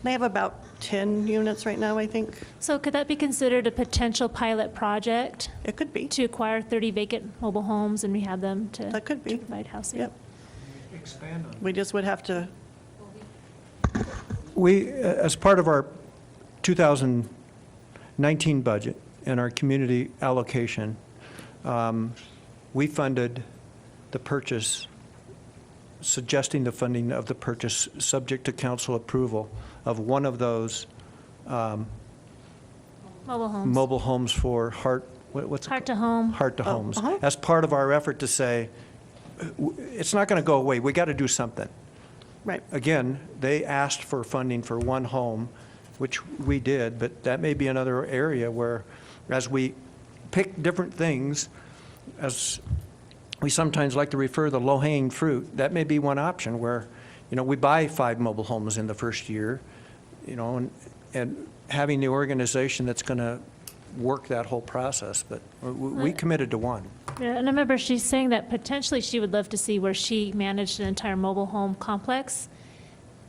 S15: They have about 10 units right now, I think.
S1: So could that be considered a potential pilot project
S15: It could be.
S1: to acquire 30 vacant mobile homes and rehab them to
S15: That could be.
S1: to provide housing?
S15: Yep.
S9: Expand on it.
S15: We just would have to,
S9: We, as part of our 2019 budget and our community allocation, we funded the purchase, suggesting the funding of the purchase, subject to council approval, of one of those
S1: Mobile homes.
S9: mobile homes for what's it
S1: Heart to
S9: called?
S1: Home.
S9: Heart to Homes,
S15: uh-huh.
S9: as part of our effort to say, it's not going to go away, we got to do something.
S15: right.
S9: Again, they asked for funding for one home, which we did, but that may be another area where, as we pick different things, as we sometimes like to refer the low-hanging fruit, that may be one option where, we buy 5 mobile homes in the first year, and having the organization that's going to work that whole process, but we committed to one.
S1: Yeah, and I remember she's saying that potentially she would love to see where she managed an entire mobile home complex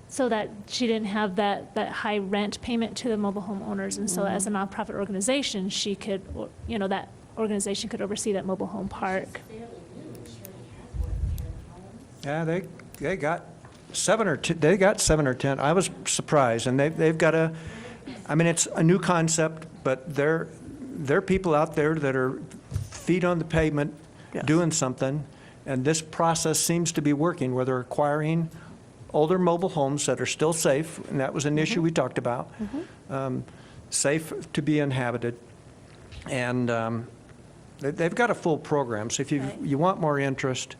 S1: so that she didn't have that high rent payment to the mobile home owners. And so as a nonprofit organization, she could, that organization could oversee that mobile home park.
S9: Yeah, they got 7 or 10. I was surprised, and they've got it's a new concept, but there are people out there that are feet on the pavement,
S15: Yes.
S9: doing something, and this process seems to be working, where they're acquiring older mobile homes that are still safe, and that was an issue we talked about, safe to be inhabited, and they've got a full program. So if you want more interest,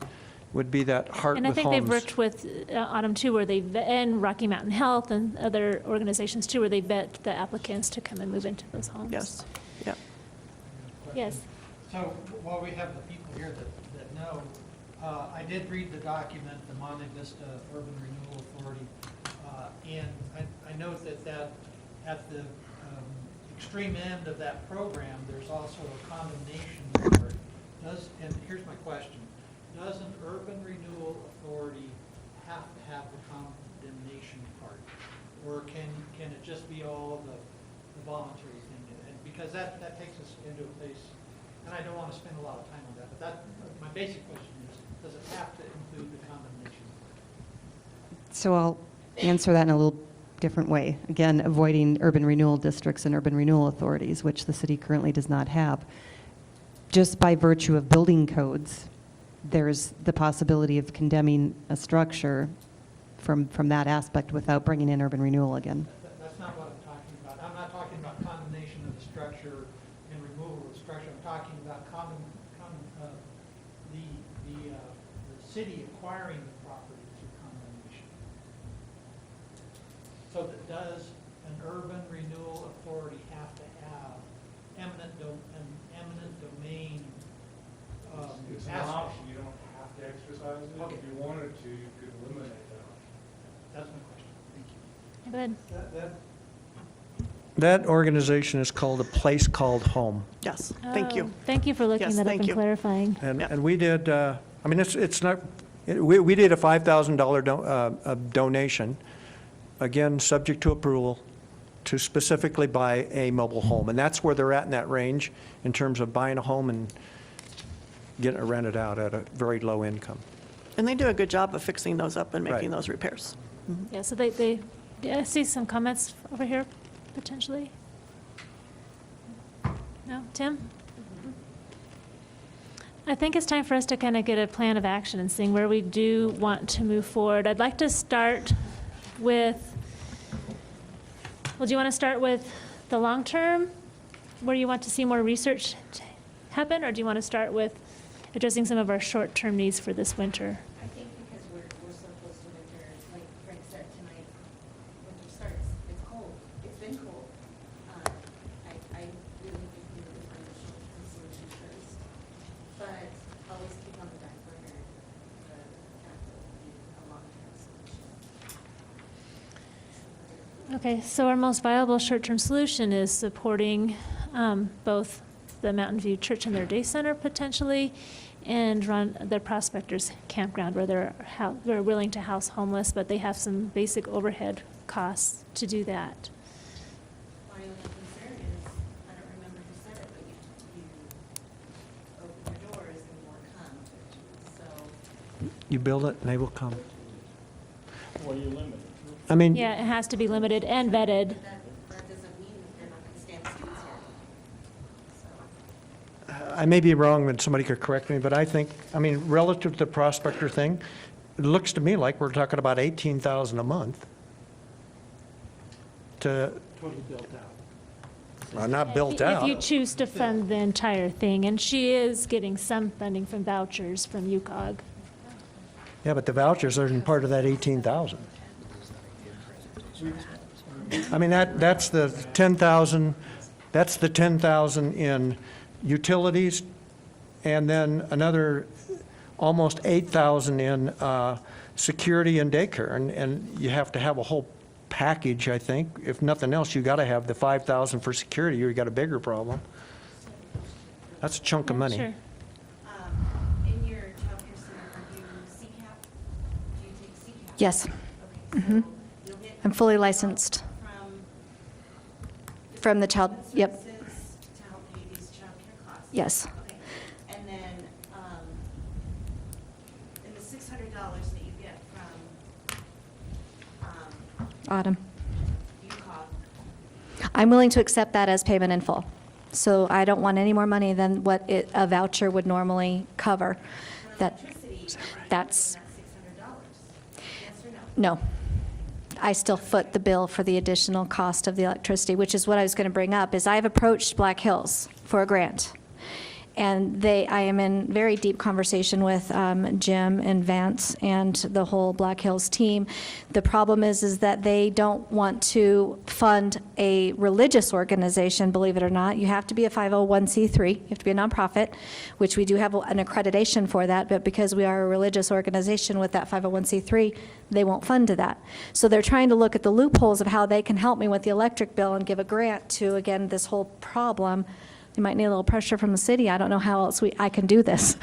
S9: would be that Heart
S1: And I
S9: with
S1: think they've
S9: Homes.
S1: worked with Autumn too, where they, and Rocky Mountain Health and other organizations too, where they vet the applicants to come and move into those homes.
S15: Yes, yeah.
S1: Yes.
S7: So while we have the people here that know, I did read the document, the Monte Vista Urban Renewal Authority, and I note that at the extreme end of that program, there's also a condemnation part. And here's my question, does an Urban Renewal Authority have to have the condemnation part? Or can it just be all the voluntary thing? And because that takes us into a place, and I don't want to spend a lot of time on that, but my basic question is, does it have to include the condemnation?
S13: So I'll answer that in a little different way. Again, avoiding urban renewal districts and urban renewal authorities, which the city currently does not have. Just by virtue of building codes, there's the possibility of condemning a structure from that aspect without bringing in urban renewal again.
S7: That's not what I'm talking about. I'm not talking about condemnation of the structure and removal of the structure. I'm talking about the city acquiring the property through condemnation. So does an urban renewal authority have to have eminent domain
S12: It's an
S7: aspect?
S12: option, you don't have to exercise it.
S7: Okay.
S12: If you wanted to, you could eliminate that option.
S7: That's my question. Thank you.
S1: Go ahead.
S9: That organization is called A Place Called Home.
S15: Yes, thank you.
S1: Oh, thank you for looking
S15: Yes,
S1: that up
S15: thank
S1: and
S15: you.
S1: clarifying.
S9: And we did, I mean, it's not, we did a $5,000 donation, again, subject to approval, to specifically buy a mobile home. And that's where they're at in that range in terms of buying a home and getting it rented out at a very low income.
S15: And they do a good job of fixing those up and making
S9: Right.
S15: those repairs.
S1: Yeah, so I see some comments over here, potentially. No, Tim? I think it's time for us to kind of get a plan of action and seeing where we do want to move forward. I'd like to start with, well, do you want to start with the long term, where you want to see more research happen, or do you want to start with addressing some of our short-term needs for this winter?
S2: I think because we're so close to winter, like Frank said tonight, winter starts, it's cold, it's been cold. I really think we need to find a short-term solution first, but always keep on the back burner the fact that we need a long-term solution.
S1: Okay, so our most viable short-term solution is supporting both the Mountain View Church and their day center potentially, and run the Prospectors Campground where they're willing to house homeless, but they have some basic overhead costs to do that.
S2: My only concern is, I don't remember who said it, but you open your doors and more come, so.
S9: You build it and they will come.
S12: Well, you limit it.
S9: I mean,
S1: Yeah, it has to be limited and vetted.
S2: That doesn't mean that they're not going to stand seats here. So.
S9: I may be wrong, and somebody could correct me, but I think, I mean, relative to the Prospector thing, it looks to me like we're talking about $18,000 a month to,
S7: Totally built out.
S9: well, not built out.
S1: If you choose to fund the entire thing, and she is getting some funding from vouchers from UCOG.
S9: Yeah, but the vouchers aren't part of that 18,000. I mean, that's the 10,000, that's the 10,000 in utilities, and then another almost 8,000 in security and daycare. And you have to have a whole package, I think. If nothing else, you got to have the 5,000 for security, or you got a bigger problem. That's a chunk of money.
S1: Sure.
S2: In your childcare center, are you CCAP? Do you take CCAP?
S6: Yes,
S2: Okay, so you'll get
S6: I'm fully licensed from the child, yep,
S2: services to help pay these childcare costs?
S6: yes.
S2: Okay, and then, in the $600 that you get from,
S6: Autumn.
S2: UCOG,
S6: I'm willing to accept that as payment in full. So I don't want any more money than what a voucher would normally cover. That's,
S2: that $600, yes or no?
S6: no. I still foot the bill for the additional cost of the electricity, which is what I was going to bring up, is I've approached Black Hills for a grant. And I am in very deep conversation with Jim and Vance and the whole Black Hills team. The problem is that they don't want to fund a religious organization, believe it or not. You have to be a 501c3, you have to be a nonprofit, which we do have an accreditation for that, but because we are a religious organization with that 501c3, they won't fund to that. So they're trying to look at the loopholes of how they can help me with the electric bill and give a grant to, again, this whole problem. They might need a little pressure from the city. I don't know how else I can do this.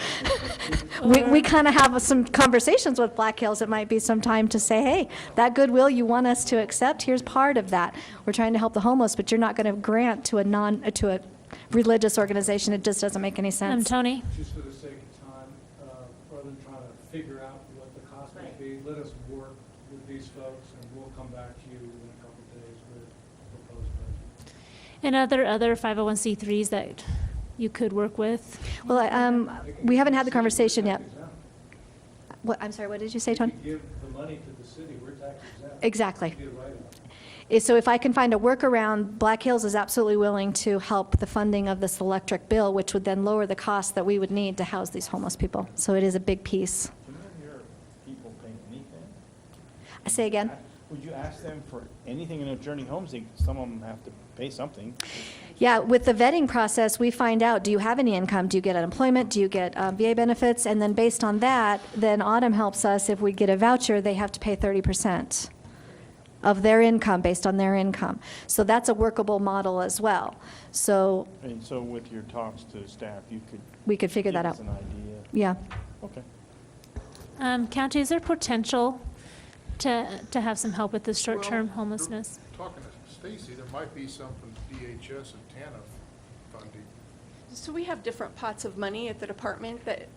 S6: We kind of have some conversations with Black Hills. It might be some time to say, hey, that goodwill you want us to accept, here's part of that. We're trying to help the homeless, but you're not going to grant to a religious organization. It just doesn't make any sense.
S1: Tony?
S16: Just for the sake of time, rather than trying to figure out what the cost might be, let us work with these folks, and we'll come back to you in a couple of days with a proposed budget.
S1: And other 501c3s that you could work with?
S6: Well, we haven't had the conversation yet. I'm sorry, what did you say, Tony?
S16: Give the money to the city, we're tax exempt.
S6: Exactly.
S16: Get it right on.
S6: So if I can find a workaround, Black Hills is absolutely willing to help the funding of this electric bill, which would then lower the cost that we would need to house these homeless people. So it is a big piece.
S12: Do none of your people pay anything?
S6: Say again?
S12: Would you ask them for anything in their journey homes? Some of them have to pay something.
S6: Yeah, with the vetting process, we find out, do you have any income? Do you get unemployment? Do you get VA benefits? And then based on that, then Autumn helps us. If we get a voucher, they have to pay 30% of their income based on their income. So that's a workable model as well. So
S12: And so with your talks to staff,
S6: we could figure that
S12: give
S6: out.
S12: us an idea.
S6: Yeah.
S12: Okay.
S1: County, is there potential to have some help with this short-term homelessness?
S17: Talking to Stacy, there might be some from DHS and TANF funding.
S18: So we have different pots of money at the department that,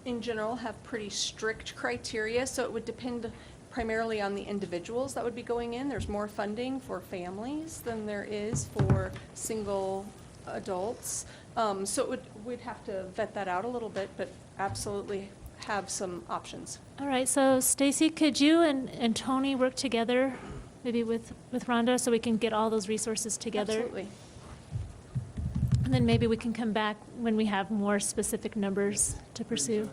S18: in general, have pretty strict criteria, so it would depend primarily on the individuals that would be going in. There's more funding for families than there is for single adults. So we'd have to vet that out a little bit, but absolutely have some options.
S1: All right, so Stacy, could you and Tony work together, maybe with Rhonda, so we can get all those resources together?
S18: Absolutely.
S1: And then maybe we can come back when we have more specific numbers to pursue.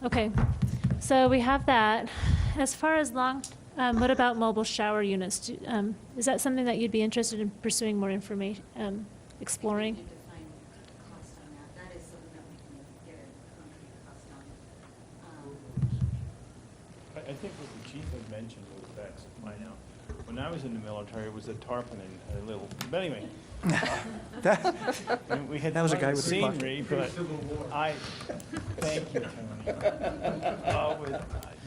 S1: Okay, so we have that. As far as what about mobile shower units? Is that something that you'd be interested in pursuing more information, exploring?
S2: We need to find the cost on that. That is something that we can get a concrete cost on.
S12: I think what the chief had mentioned was that, I know, when I was in the military, it was a tarpaulin and a little, but anyway. And we had
S9: That was a
S12: fun
S9: guy with a bucket.
S12: scenery, but thank you, Tony. With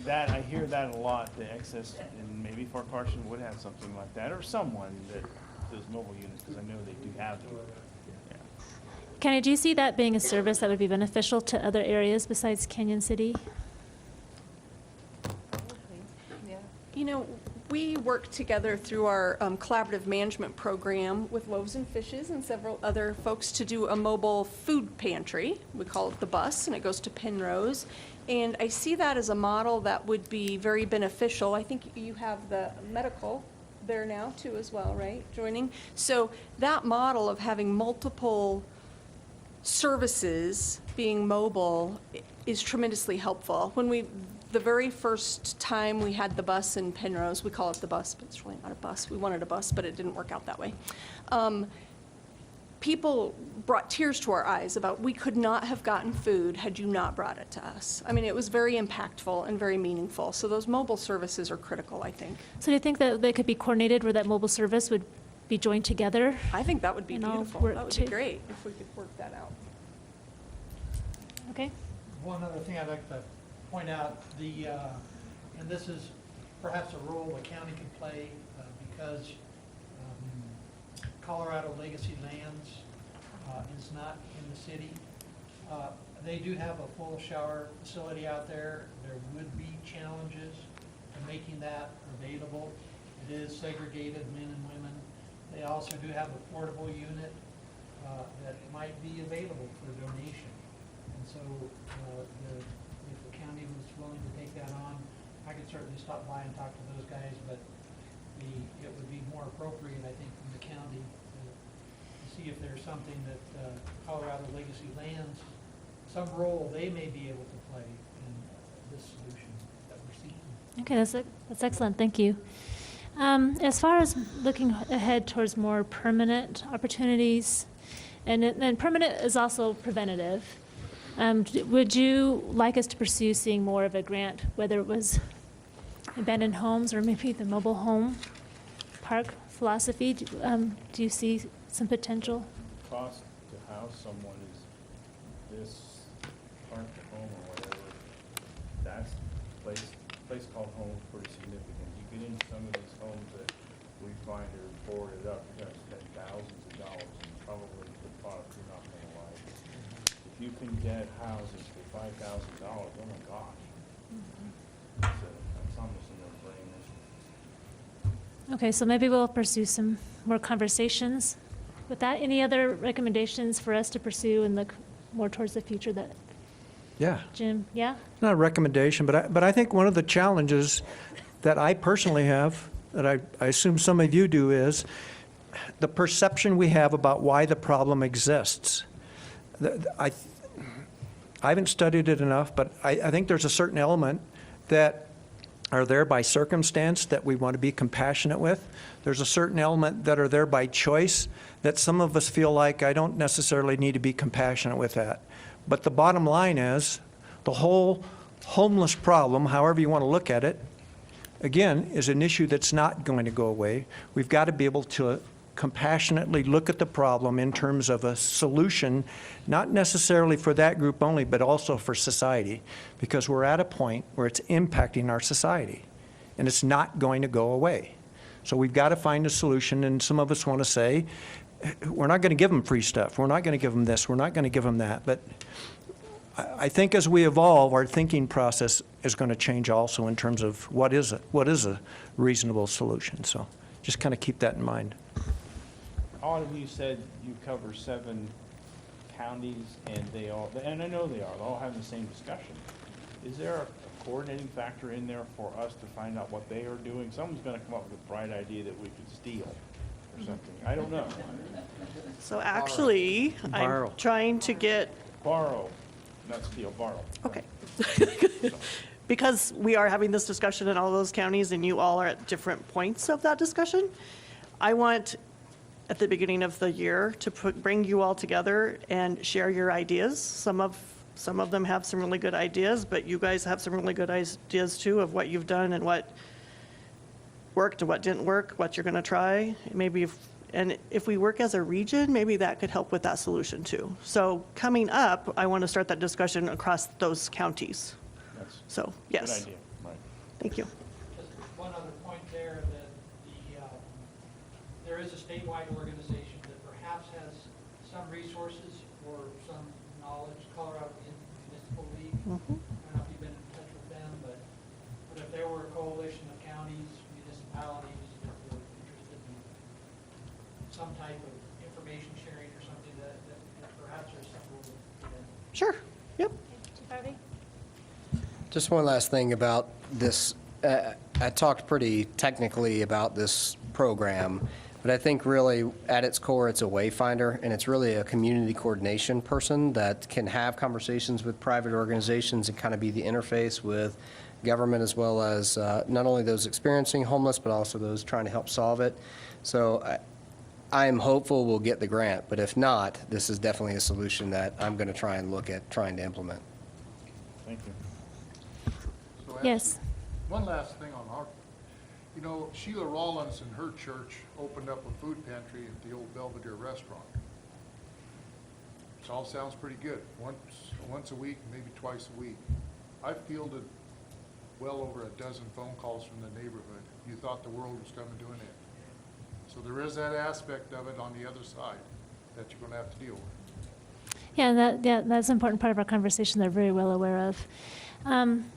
S12: that, I hear that a lot, the excess, and maybe Fort Carson would have something like that, or someone that does mobile units, because I know they do have them. Yeah.
S1: Kenny, do you see that being a service that would be beneficial to other areas besides Canyon City?
S18: You know, we work together through our collaborative management program with Loaves and Fishes and several other folks to do a mobile food pantry. We call it the bus, and it goes to Penrose. And I see that as a model that would be very beneficial. I think you have the medical there now too as well, right, joining? So that model of having multiple services being mobile is tremendously helpful. The very first time we had the bus in Penrose, we call it the bus, but it's really not a bus. We wanted a bus, but it didn't work out that way. People brought tears to our eyes about we could not have gotten food had you not brought it to us. I mean, it was very impactful and very meaningful. So those mobile services are critical, I think.
S1: So do you think that they could be coordinated where that mobile service would be joined together?
S18: I think that would be
S1: And all
S18: beautiful.
S1: work
S18: That would
S1: to-
S18: be great if we could work that out.
S1: Okay.
S7: One other thing I'd like to point out, and this is perhaps a role the county can play because Colorado Legacy Lands is not in the city. They do have a full shower facility out there. There would be challenges in making that available. It is segregated, men and women. They also do have a portable unit that might be available for donation. And so if the county was willing to take that on, I could certainly stop by and talk to those guys, but it would be more appropriate, I think, from the county to see see if there's something that Colorado Legacy Lands, some role they may be able to play in this solution that we're seeking.
S1: Okay, that's excellent, thank you. As far as looking ahead towards more permanent opportunities, and permanent is also preventative, would you like us to pursue seeing more of a grant, whether it was abandoned homes or maybe the mobile home park philosophy? Do you see some potential?
S12: Cost to house someone is this park or home or whatever, that's place called home is pretty significant. You get into some of these homes that we find are boarded up, you're gonna spend thousands of dollars and probably the product you're not gonna like. If you can get houses for $5,000, oh my gosh. That's almost a no-brainer.
S1: Okay, so maybe we'll pursue some more conversations. With that, any other recommendations for us to pursue and look more towards the future that,
S9: Yeah.
S1: Jim, yeah?
S9: Not a recommendation, but I think one of the challenges that I personally have, that I assume some of you do, is the perception we have about why the problem exists. I haven't studied it enough, but I think there's a certain element that are there by circumstance that we want to be compassionate with. There's a certain element that are there by choice that some of us feel like I don't necessarily need to be compassionate with that. But the bottom line is, the whole homeless problem, however you want to look at it, again, is an issue that's not going to go away. We've got to be able to compassionately look at the problem in terms of a solution, not necessarily for that group only, but also for society, because we're at a point where it's impacting our society, and it's not going to go away. So we've got to find a solution, and some of us want to say, we're not going to give them free stuff, we're not going to give them this, we're not going to give them that, but I think as we evolve, our thinking process is going to change also in terms of what is a reasonable solution. So just kind of keep that in mind.
S12: All of you said you cover 7 counties, and and I know they all having the same discussion. Is there a coordinating factor in there for us to find out what they are doing? Someone's going to come up with a bright idea that we could steal or something. I don't know.
S15: So actually,
S9: Borrow.
S15: I'm trying to get,
S12: Borrow, not steal, borrow.
S15: okay. Because we are having this discussion in all those counties and you all are at different points of that discussion, I want, at the beginning of the year, to bring you all together and share your ideas. Some of them have some really good ideas, but you guys have some really good ideas too of what you've done and what worked and what didn't work, what you're going to try. Maybe if we work as a region, maybe that could help with that solution too. So coming up, I want to start that discussion across those counties. So, yes.
S12: Good idea, right.
S15: Thank you.
S7: Just one other point there, that there is a statewide organization that perhaps has some resources or some knowledge, Colorado Municipal League. I don't know if you've been in touch with them, but if there were a coalition of counties, municipalities that were interested in some type of information sharing or something, that perhaps there's something we could get in.
S15: Sure, yep.
S1: Chief Harvey?
S14: Just one last thing about this. I talked pretty technically about this program, but I think really at its core, it's a wayfinder, and it's really a community coordination person that can have conversations with private organizations and kind of be the interface with government, as well as not only those experiencing homeless, but also those trying to help solve it. So I am hopeful we'll get the grant, but if not, this is definitely a solution that I'm going to try and look at trying to implement.
S12: Thank you.
S17: So
S1: Yes.
S17: one last thing on our, Sheila Rollins and her church opened up a food pantry at the old Belvedere restaurant. It all sounds pretty good. Once a week, maybe twice a week. I fielded well over a dozen phone calls from the neighborhood. You thought the world was coming to an end. So there is that aspect of it on the other side that you're going to have to deal with.
S1: Yeah, that's an important part of our conversation they're very well aware of.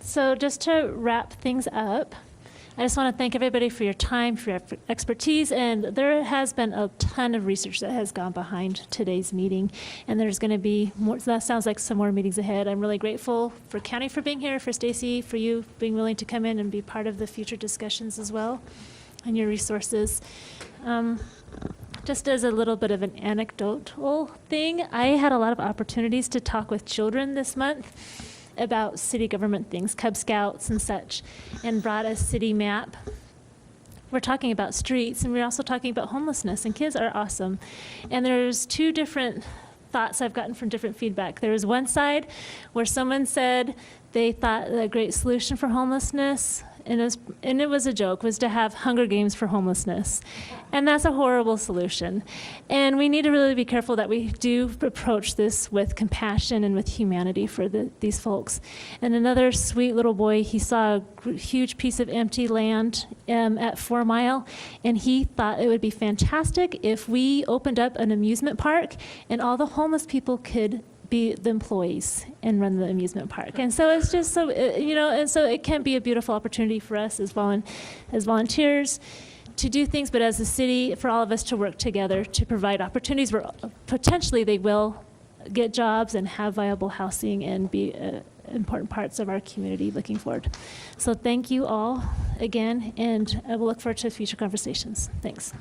S1: So just to wrap things up, I just want to thank everybody for your time, for your expertise, and there has been a ton of research that has gone behind today's meeting, and there's going to be more, so that sounds like some more meetings ahead. I'm really grateful for County for being here, for Stacy, for you being willing to come in and be part of the future discussions as well, and your resources. just as a little bit of an anecdotal thing, I had a lot of opportunities to talk with children this month about city government things, Cub Scouts and such, and brought a city map. We're talking about streets, and we're also talking about homelessness, and kids are awesome. And there's two different thoughts I've gotten from different feedback. There was one side where someone said they thought a great solution for homelessness, and it was a joke, was to have Hunger Games for homelessness. And that's a horrible solution. And we need to really be careful that we do approach this with compassion and with humanity for these folks. And another sweet little boy, he saw a huge piece of empty land at 4 Mile, and he thought it would be fantastic if we opened up an amusement park and all the homeless people could be the employees and run the amusement park. And so it's just so, and so it can be a beautiful opportunity for us as volunteers to do things, but as a city, for all of us to work together to provide opportunities where potentially they will get jobs and have viable housing and be important parts of our community looking forward. So thank you all again, and I will look forward to future conversations. Thanks.